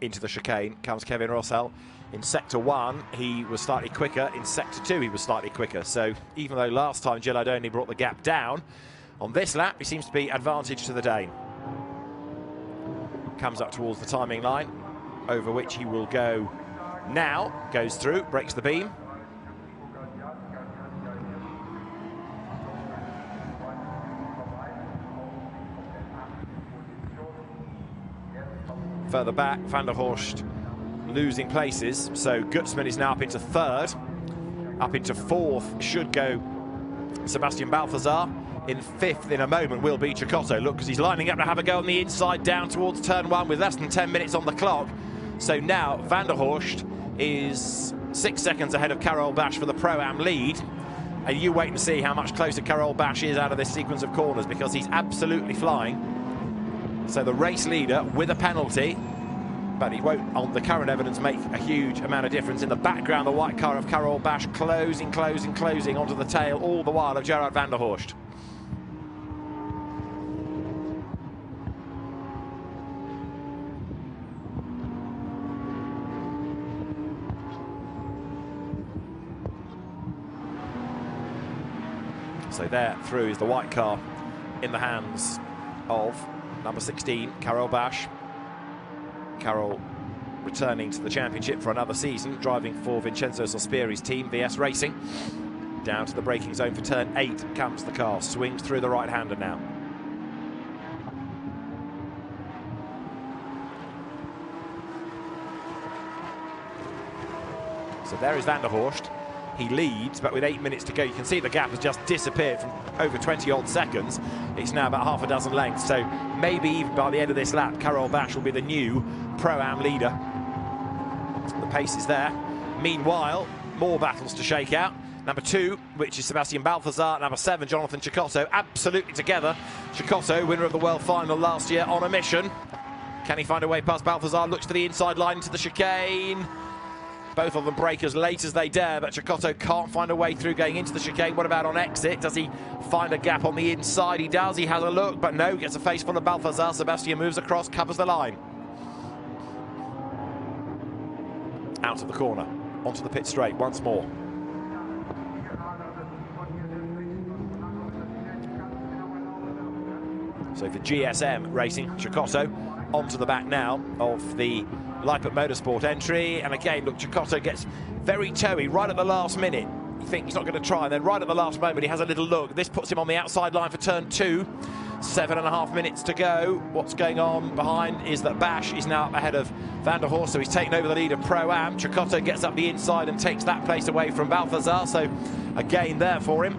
Into the chicane comes Kevin Rossell. In sector 1 he was slightly quicker, in sector 2 he was slightly quicker, so even though last time Gilardoni brought the gap down, on this lap he seems to be advantage to the Dane. Comes up towards the timing line, over which he will go now, goes through, breaks the beam. Further back, Van der Horst losing places, so Gutzmann is now up into 3rd. Up into 4th should go Sebastian Balthazar. In 5th in a moment will be Cecotto. Look, because he's lining up to have a go on the inside down towards turn 1 with less than 10 minutes on the clock. So now Van der Horst is 6 seconds ahead of Karol Basch for the Pro-Am lead. And you wait and see how much closer Karol Basch is out of this sequence of corners, because he's absolutely flying. So the race leader with a penalty, but he won't, on the current evidence, make a huge amount of difference. In the background, the white car of Karol Basch closing onto the tail, all the while of Gerard van der Horst. So there through is the white car in the hands of number 16, Karol Basch. Karol returning to the championship for another season, driving for Vincenzo Sospiri's team, VS Racing. Down to the braking zone for turn 8 comes the car, swings through the right-hander now. So there is Van der Horst. He leads, but with 8 minutes to go, you can see the gap has just disappeared from over 20-odd seconds. It's now about half a dozen lengths, so maybe even by the end of this lap, Karol Basch will be the new Pro-Am leader. The pace is there. Meanwhile, more battles to shake out. Number 2, which is Sebastian Balthazar. Number 7, Jonathan Cecotto, absolutely together. Cecotto, winner of the World Final last year, on a mission. Can he find a way past Balthazar? Looks for the inside line into the chicane. Both of them break as late as they dare, but Cecotto can't find a way through going into the chicane. What about on exit? Does he find a gap on the inside? He does. He has a look, but no, gets a face full of Balthazar. Sebastian moves across, covers the line. Out of the corner, onto the pit straight once more. So for GSM Racing, Cecotto onto the back now of the Leipert Motorsport entry, and again, look, Cecotto gets very toey right at the last minute. You think he's not going to try, and then right at the last moment he has a little look. This puts him on the outside line for turn 2. 7.5 minutes to go. What's going on behind is that Basch is now up ahead of Van der Horst, so he's taken over the lead of Pro-Am. Cecotto gets up the inside and takes that place away from Balthazar, so a gain there for him.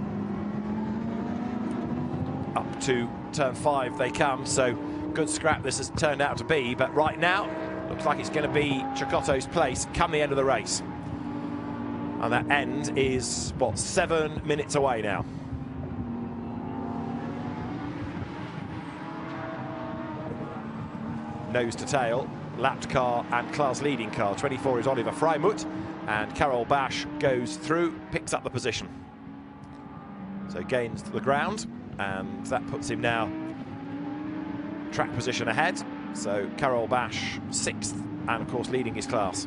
Up to turn 5 they come, so good scrap this has turned out to be, but right now looks like it's going to be Cecotto's place come the end of the race. And that end is, what, 7 minutes away now. Nose to tail, lapped car and class leading car. 24 is Oliver Freimuth, and Karol Basch goes through, picks up the position. So gains the ground, and that puts him now track position ahead. So Karol Basch 6th, and of course leading his class.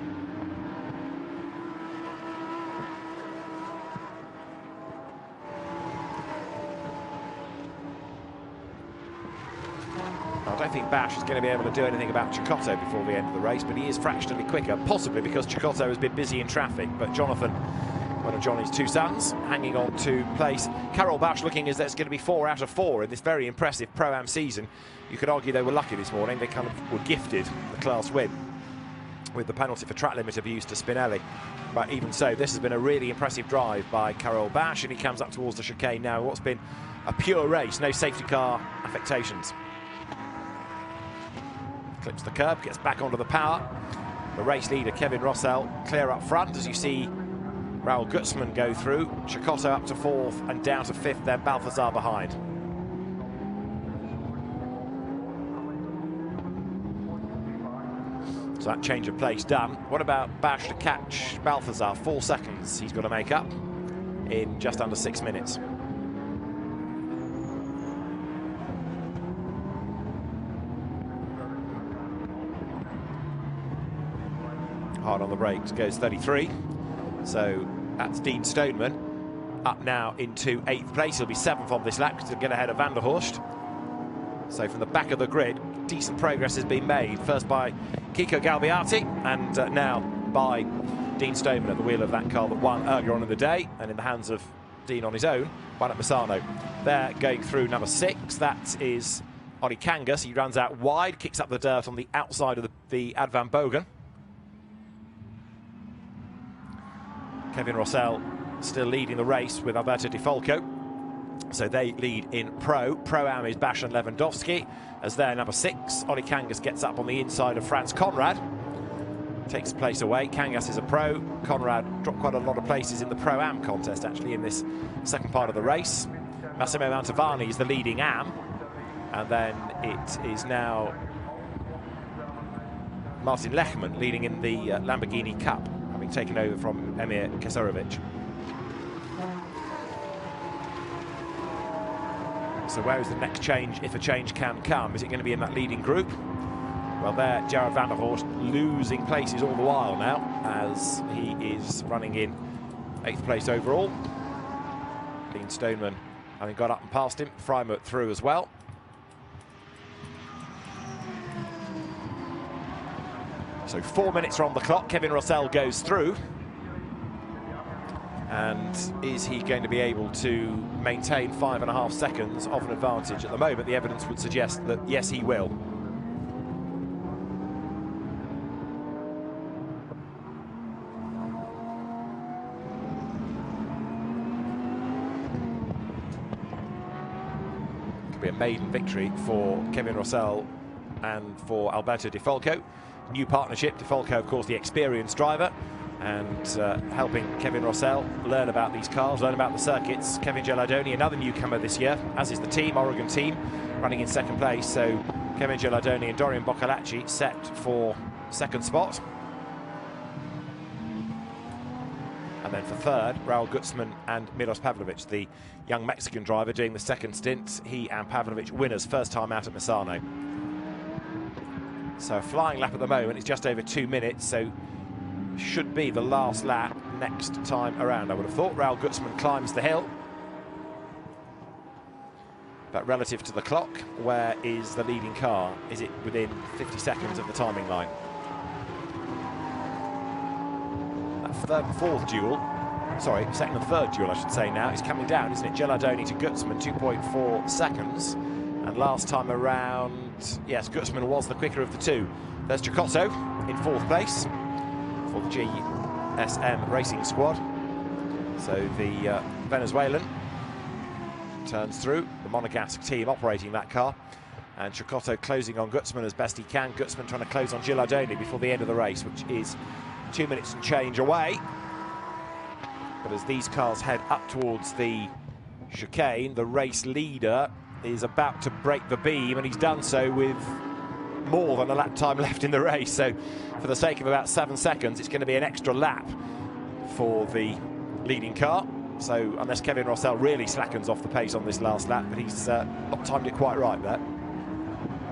I don't think Basch is going to be able to do anything about Cecotto before the end of the race, but he is fractionally quicker, possibly because Cecotto has been busy in traffic. But Jonathan one of Johnny's two sons, hanging on to place. Karol Bash looking as though it's going to be 4 out of 4 in this very impressive Pro-Am season. You could argue they were lucky this morning. They kind of were gifted the class win with the penalty for track limit abuse to Spinelli. But even so, this has been a really impressive drive by Karol Bash, and he comes up towards the chicane now. What's been a pure race, no safety car affectations. Clips the curb, gets back onto the power. The race leader, Kevin Rossell, clear up front as you see Raul Gutzman go through. Cecotto up to 4th and down to 5th, then Balthazar behind. So that change of place done. What about Bash to catch Balthazar? 4 seconds he's got to make up in just under 6 minutes. Hard on the brakes, goes 33. So that's Dean Stoneman up now into 8th place. He'll be 7th on this lap to get ahead of Van der Horst. So from the back of the grid, decent progress has been made. First by Kiko Galbiati, and now by Dean Stoneman at the wheel of that car that won earlier on in the day, and in the hands of Dean on his own, won at Misano. They're going through number 6. That is Ollie Kangas. He runs out wide, kicks up the dirt on the outside of the Ad Van Bogen. Kevin Rossell still leading the race with Alberto Di Falco. So they lead in Pro-Am is Bash and Lewandowski. As their number 6, Ollie Kangas gets up on the inside of Franz Conrad. Takes place away. Kangas is a pro. Conrad dropped quite a lot of places in the Pro-Am contest, actually, in this second part of the race. Massimo Mantovani is the leading Am. And then it is now Martin Lechman leading in the Lamborghini Cup, having taken over from Emir Kesarovic. So where is the next change, if a change can come? Is it going to be in that leading group? Well, there, Jared Van der Horst losing places all the while now, as he is running in 8th place overall. Dean Stoneman having got up and past him. Freimuth through as well. So 4 minutes are on the clock. Kevin Rossell goes through. And is he going to be able to maintain 5.5 seconds of an advantage? At the moment, the evidence would suggest that yes, he will. Could be a maiden victory for Kevin Rossell and for Alberto Di Falco. New partnership. Di Falco, of course, the experienced driver, and helping Kevin Rossell learn about these cars, learn about the circuits. Kevin Gilardoni, another newcomer this year, as is the team, Oregon team, running in 2nd place. So Kevin Gilardoni and Dorian Boccalacci set for 2nd spot. And then for 3rd, Raul Gutzman and Milos Pavlovic, the young Mexican driver doing the 2nd stint. He and Pavlovic winners, first time out at Misano. So a flying lap at the moment. It's just over 2 minutes, so should be the last lap next time around, I would have thought. Raul Gutzman climbs the hill. But relative to the clock, where is the leading car? Is it within 50 seconds of the timing line? That 3rd and 4th duel, sorry, 2nd and 3rd duel, I should say now, is coming down, isn't it? Gilardoni to Gutzman, 2.4 seconds. And last time around, yes, Gutzman was the quicker of the two. There's Cecotto in 4th place for the GSM Racing Squad. So the Venezuelan turns through, the Monegasque team operating that car, and Cecotto closing on Gutzman as best he can. Gutzman trying to close on Gilardoni before the end of the race, which is 2 minutes and change away. But as these cars head up towards the chicane, the race leader is about to break the beam, and he's done so with more than a lap time left in the race. So for the sake of about 7 seconds, it's going to be an extra lap for the leading car. So unless Kevin Rossell really slackens off the pace on this last lap, but he's not timed it quite right there,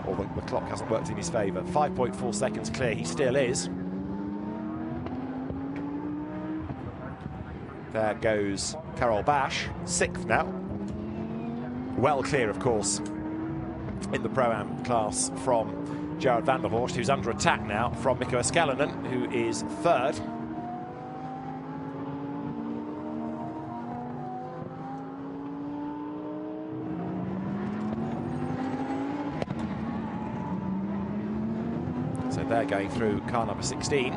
or the clock hasn't worked in his favour. 5.4 seconds clear, he still is. There goes Karol Bash, 6th now. Well clear, of course, in the Pro-Am class from Jared Van der Horst, who's under attack now from Mikko Escalanen, who is 3rd. So they're going through car number 16.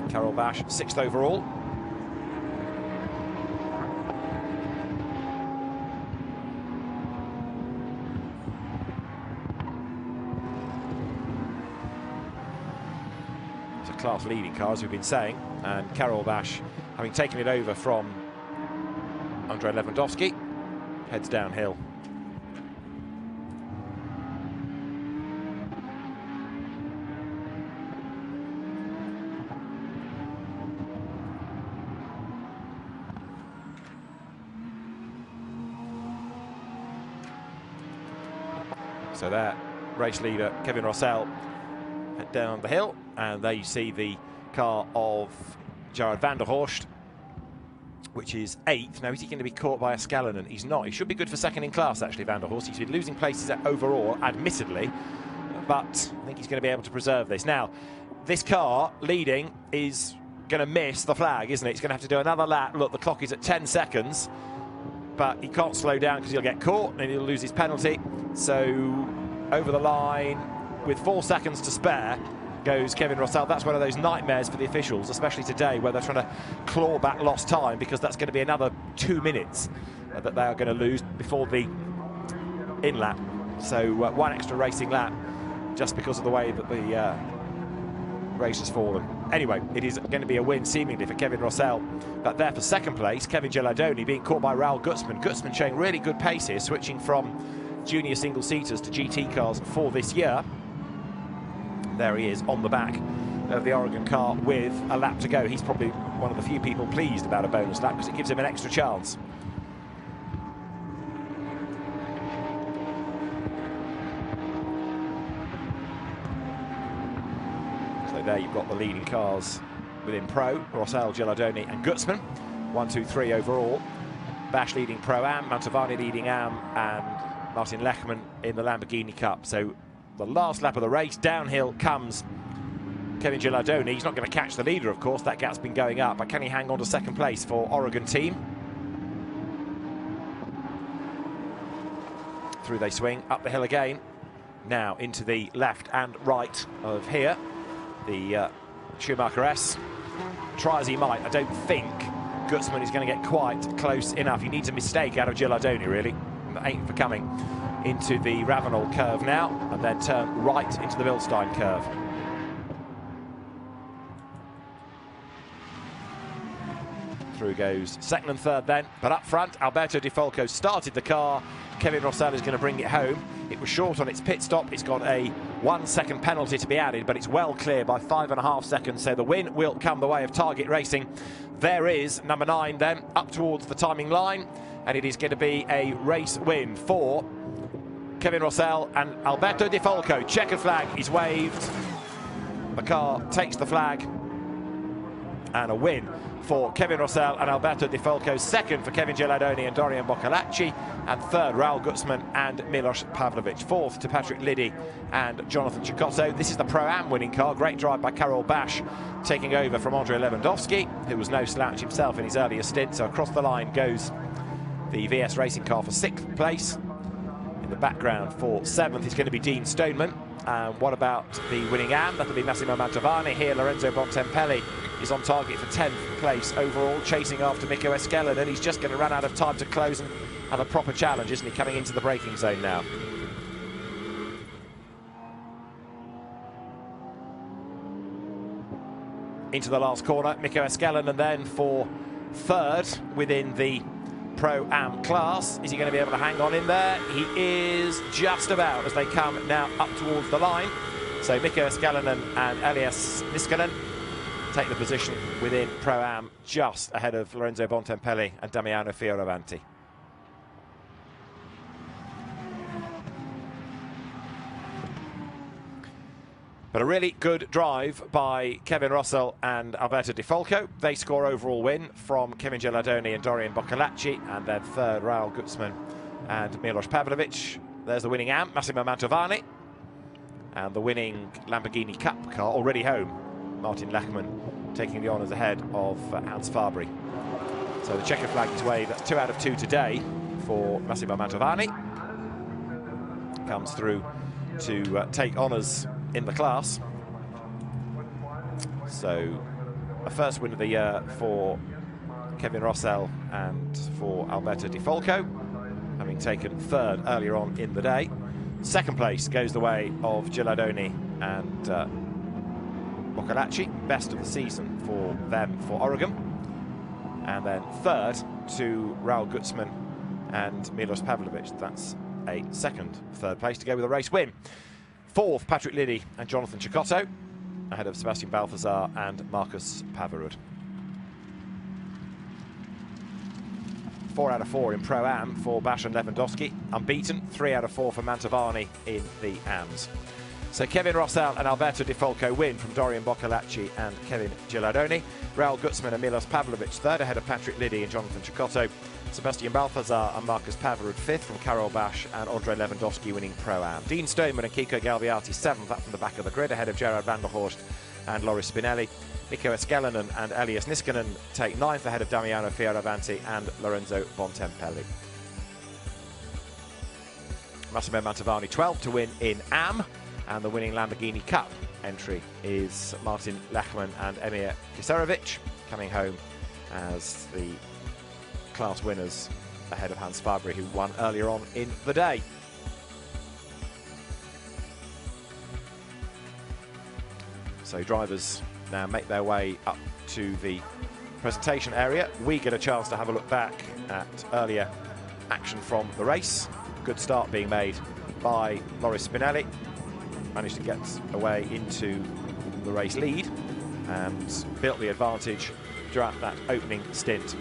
Karel Bash, 6th overall. It's a class leading car, as we've been saying, and Karel Bash, having taken it over from Andrei Lewandowski, heads downhill. So there, race leader Kevin Rossell head down the hill, and there you see the car of Gerard van der Horst, which is 8th. Now, is he going to be caught by Niskanen? He's not. He should be good for 2nd in class, actually, van der Horst. He's been losing places overall, admittedly, but I think he's going to be able to preserve this. Now, this car leading is going to miss the flag, isn't it? He's going to have to do another lap. Look, the clock is at 10 seconds, but he can't slow down because he'll get caught and he'll lose his penalty. So over the line with 4 seconds to spare goes Kevin Rossell. That's one of those nightmares for the officials, especially today, where they're trying to claw back lost time, because that's going to be another 2 minutes that they are going to lose before the in lap. So one extra racing lap just because of the way that the race has fallen. Anyway, it is going to be a win seemingly for Kevin Rossell, but there for 2nd place, Kevin Gilardoni being caught by Raul Gutzmann. Gutzmann showing really good pace here, switching from junior single-seaters to GT cars for this year. There he is on the back of the Oregon car with a lap to go. He's probably one of the few people pleased about a bonus lap because it gives him an extra chance. So there you've got the leading cars within Pro, Rossell, Gilardoni and Gutzmann. 1, 2, 3 overall. Bash leading Pro-Am, Mantovani leading Am, and Martin Lechman in the Lamborghini Cup. So the last lap of the race, downhill comes Kevin Gilardoni. He's not going to catch the leader, of course. That gap's been going up, but can he hang on to 2nd place for Oregon team? Through they swing, up the hill again. Now into the left and right of here. The Schumacher S. Try as he might, I don't think Gutzmann is going to get quite close enough. He needs a mistake out of Gilardoni, really. Ain't for coming into the Ravenel curve now, and then turn right into the Bilstein curve. Through goes 2nd and 3rd then, but up front, Alberto Di Falco started the car. Kevin Rossell is going to bring it home. It was short on its pit stop. It's got a 1 second penalty to be added, but it's well clear by 5.5 seconds, so the win will come the way of Target Racing. There is number 9 then, up towards the timing line, and it is going to be a race win for Kevin Rossell and Alberto Di Falco. Checkered flag is waved. The car takes the flag, and a win for Kevin Rossell and Alberto Di Falco. 2nd for Kevin Gilardoni and Dorian Boccolacci, and 3rd Raul Gutzmann and Milos Pavlovic. 4th to Patrick Liddy and Jonathan Cicotto. This is the Pro-Am winning car. Great drive by Karel Bash, taking over from Andrei Lewandowski, who was no slouch himself in his earlier stint. So across the line goes the VS Racing car for 6th place. In the background for 7th is going to be Dean Stoneman. And what about the winning Am? That'll be Massimo Mantovani. Here Lorenzo Bontempelli is on target for 10th place overall, chasing after Mikko Niskanen, and he's just going to run out of time to close and have a proper challenge, isn't he, coming into the braking zone now. Into the last corner, Mikko Niskanen, and then for 3rd within the Pro-Am class. Is he going to be able to hang on in there? He is just about, as they come now up towards the line. So Mikko Niskanen and Elias Niskanen take the position within Pro-Am, just ahead of Lorenzo Bontempelli and Damiano Fioravanti. But a really good drive by Kevin Rossell and Alberto Di Falco. They score overall win from Kevin Gilardoni and Dorian Boccolacci, and then 3rd Raul Gutzmann and Milos Pavlovic. There's the winning Am, Massimo Mantovani, and the winning Lamborghini Cup car already home, Martin Lechman taking the honours ahead of Hans Fabry. So the checker flag is waved. That's 2 out of 2 today for Massimo Mantovani. Comes through to take honours in the class. So a first win of the year for Kevin Rossell and for Alberto Di Falco, having taken third earlier on in the day. Second place goes the way of Gilardoni and Boccalacci, best of the season for them for Oregon. And then third to Raul Gutzman and Milos Pavlovic. That's a second third place to go with a race win. Fourth, Patrick Liddy and Jonathan Cecotto, ahead of Sebastian Balthazar and Marcus Pavarud. 4 out of 4 in Pro-Am for Bash and Lewandowski. Unbeaten, 3 out of 4 for Mantovani in the AMs. So Kevin Rossell and Alberto Di Falco win from Dorian Boccalacci and Kevin Gilardoni. Raul Gutzman and Milos Pavlovic third, ahead of Patrick Liddy and Jonathan Cecotto. Sebastian Balthazar and Marcus Pavarud fifth, from Karol Bash and Andre Lewandowski winning Pro-Am. Dean Stoneman and Kiko Galbiati seventh, up from the back of the grid, ahead of Gerard van der Horst and Loris Spinelli. Nico Eskelinen and Elias Niskanen take ninth, ahead of Damiano Fioravanti and Lorenzo Bontempelli. Massimo Mantovani 12th to win in AM, and the winning Lamborghini Cup entry is Martin Lechman and Emir Kiserovic, coming home as the class winners ahead of Hans Fabry, who won earlier on in the day. So drivers now make their way up to the presentation area. We get a chance to have a look back at earlier action from the race. Good start being made by Loris Spinelli. Managed to get away into the race lead and built the advantage throughout that opening stint.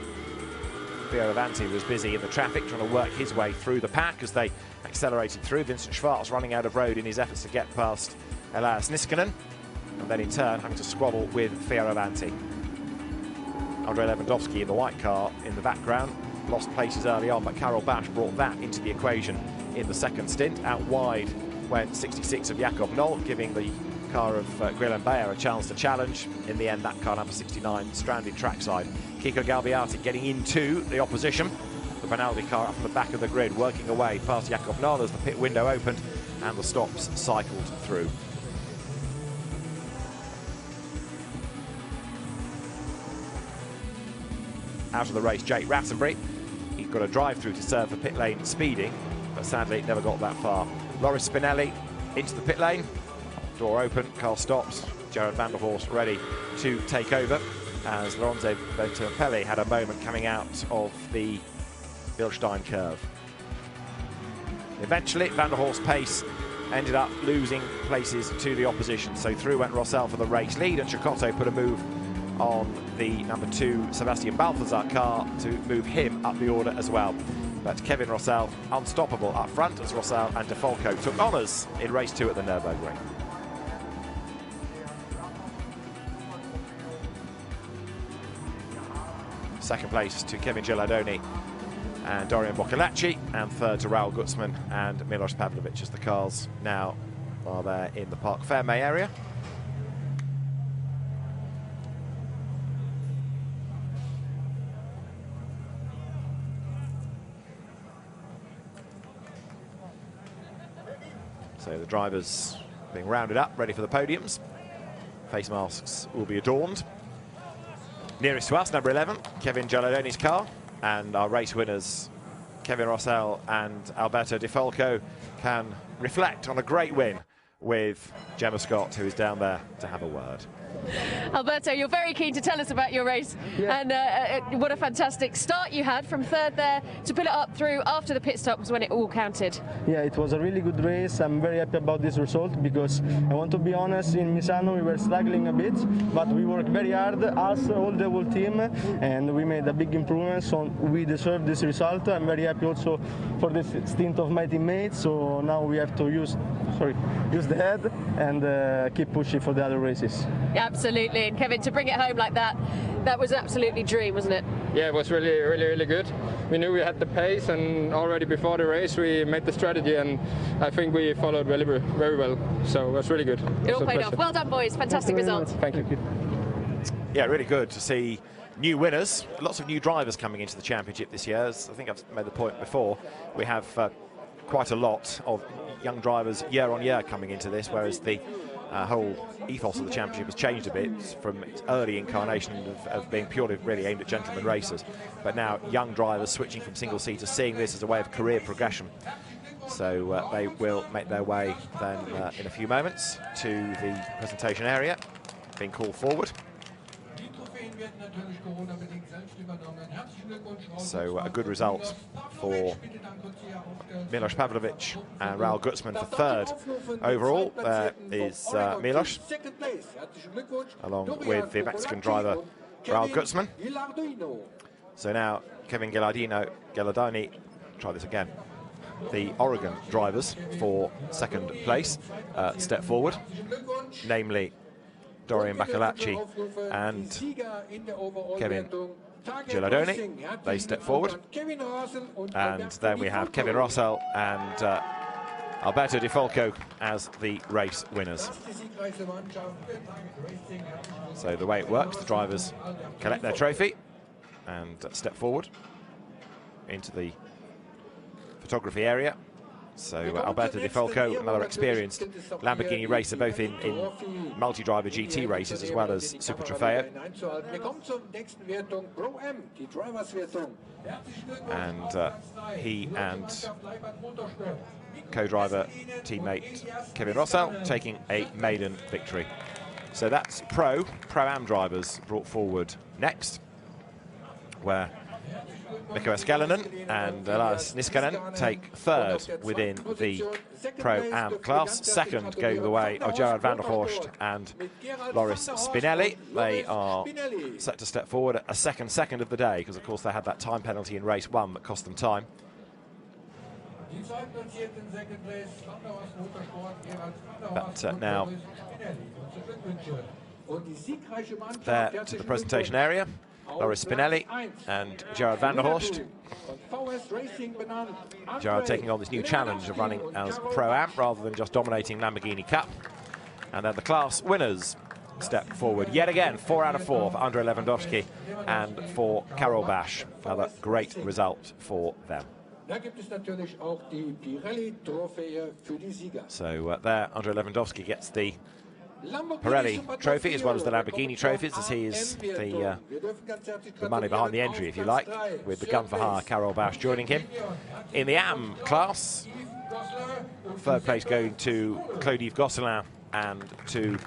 Fioravanti was busy in the traffic trying to work his way through the pack as they accelerated through. Vincent Schwartz running out of road in his efforts to get past Elias Niskanen, and then in turn having to squabble with Fioravanti. Andre Lewandowski in the white car in the background lost places early on, but Karol Bash brought that into the equation in the second stint. Out wide went 66 of Jakob Noll, giving the car of Guillaume Bayer a chance to challenge. In the end, that car number 69 stranded trackside. Kiko Galbiati getting into the opposition. The Benaldi car up from the back of the grid, working away past Jakob Noll as the pit window opened and the stops cycled through. Out of the race, Jake Rattenbury. He's got a drive through to serve for pit lane speeding, but sadly never got that far. Loris Spinelli into the pit lane. Door open, car stops. Gerard van der Horst ready to take over as Lorenzo Bontempelli had a moment coming out of the Bilstein curve. Eventually, van der Horst's pace ended up losing places to the opposition. So through went Rossell for the race lead, and Cecotto put a move on the number 2 Sebastian Balthazar car to move him up the order as well. But Kevin Rossell unstoppable up front as Rossell and Di Falco took honours in race 2 at the Nürburgring. Second place to Kevin Gilardoni and Dorian Boccalacci, and third to Raul Gutzman and Milos Pavlovic as the cars now are there in the Parc Ferme area. So the drivers being rounded up, ready for the podiums. Face masks will be adorned. Nearest to us, number 11, Kevin Gilardoni's car, and our race winners, Kevin Rossell and Alberto Di Falco, can reflect on a great win with Gemma Scott, who is down there to have a word.
Alberto, you're very keen to tell us about your race, and what a fantastic start you had from third there to pull it up through after the pit stop was when it all counted.
Yeah, it was a really good race. I'm very happy about this result because I want to be honest, in Misano we were struggling a bit, but we worked very hard, us, all the whole team, and we made a big improvement, so we deserve this result. I'm very happy also for the stint of my teammates, so now we have to use the head and keep pushing for the other races.
Absolutely, and Kevin, to bring it home like that, that was absolutely dream, wasn't it?
Yeah, it was really good. We knew we had the pace, and already before the race we made the strategy, and I think we followed very well, so it was really good.
It all paid off. Well done, boys. Fantastic result.
Thank you.
Yeah, really good to see new winners, lots of new drivers coming into the championship this year. As I think I've made the point before, we have quite a lot of young drivers year on year coming into this, whereas the whole ethos of the championship has changed a bit from its early incarnation of being purely really aimed at gentleman racers, but now young drivers switching from single seaters, seeing this as a way of career progression. So they will make their way then in a few moments to the presentation area, being called forward. So a good result for Milos Pavlovic and Raul Gutzmann for third overall. There is Milos, along with the Mexican driver Raul Gutzmann. So now Kevin Ghilardini, try this again. The Oregon drivers for second place step forward, namely Dorian Bacalacci and Kevin Ghilardini. They step forward. And then we have Kevin Rossell and Alberto Di Falco as the race winners. So the way it works, the drivers collect their trophy and step forward into the photography area. So Alberto Di Falco, another experienced Lamborghini racer, both in multi-driver GT races as well as Super Trofeo. And he and co-driver teammate Kevin Rossell taking a maiden victory. So that's Pro-Am drivers brought forward next, where Mikko Eskelinen and Elias Niskanen take third within the Pro-Am class. Second going the way of Gerard van der Horst and Loris Spinelli. They are set to step forward a second of the day, because of course they had that time penalty in race 1 that cost them time. But now there to the presentation area, Loris Spinelli and Gerard van der Horst. Gerard taking on this new challenge of running as Pro-Am rather than just dominating Lamborghini Cup. And then the class winners step forward yet again, 4 out of 4 for Andrei Lewandowski and for Karol Basch. Another great result for them. So there, Andrei Lewandowski gets the Pirelli trophy as well as the Lamborghini trophies, as he is the money behind the entry, if you like, with the gun for hire Karol Basch joining him. In the Am class, third place going to Claude-Yves Gosselin and to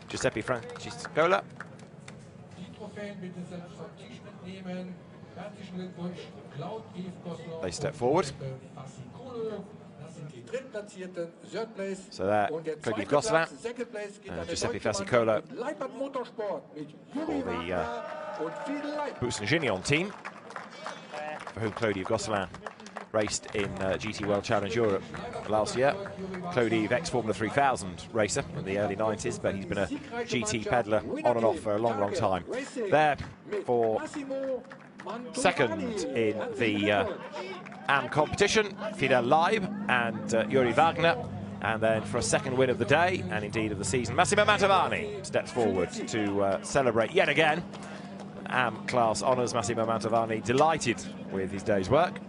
Giuseppe Franciscola. They step forward. So there, Claude-Yves Gosselin and Giuseppe Fasicola for the Busson-Gignon team, for whom Claude-Yves Gosselin raced in GT World Challenge Europe last year. Claude-Yves, ex-Formula 3000 racer in the early 90s, but he's been a GT peddler on and off for a long time. There for second in the Am competition, Fidel Leib and Yuri Wagner. And then for a second win of the day, and indeed of the season, Massimo Mantovani steps forward to celebrate yet again Am class honours. Massimo Mantovani delighted with his day's work.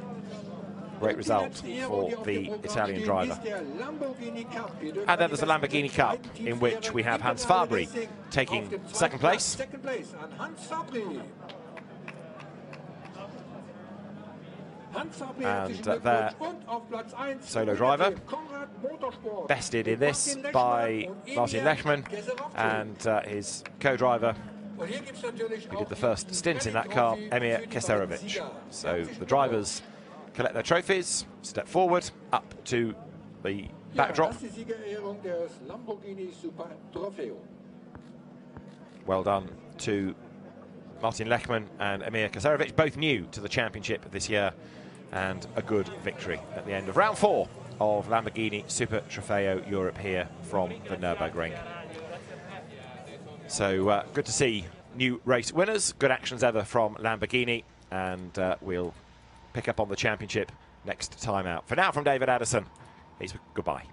Great result for the Italian driver. And then there's the Lamborghini Cup, in which we have Hans Fabri taking second place. And their solo driver, bested in this by Martin Lechman and his co-driver, who did the first stint in that car, Emir Keserovic. So the drivers collect their trophies, step forward, up to the backdrop. Well done to Martin Lechman and Emir Keserovic, both new to the championship this year, and a good victory at the end of round 4 of Lamborghini Super Trofeo Europe here from the Nürburgring. So good to see new race winners, good actions ever from Lamborghini, and we'll pick up on the championship next time out. For now, from David Addison, it's goodbye.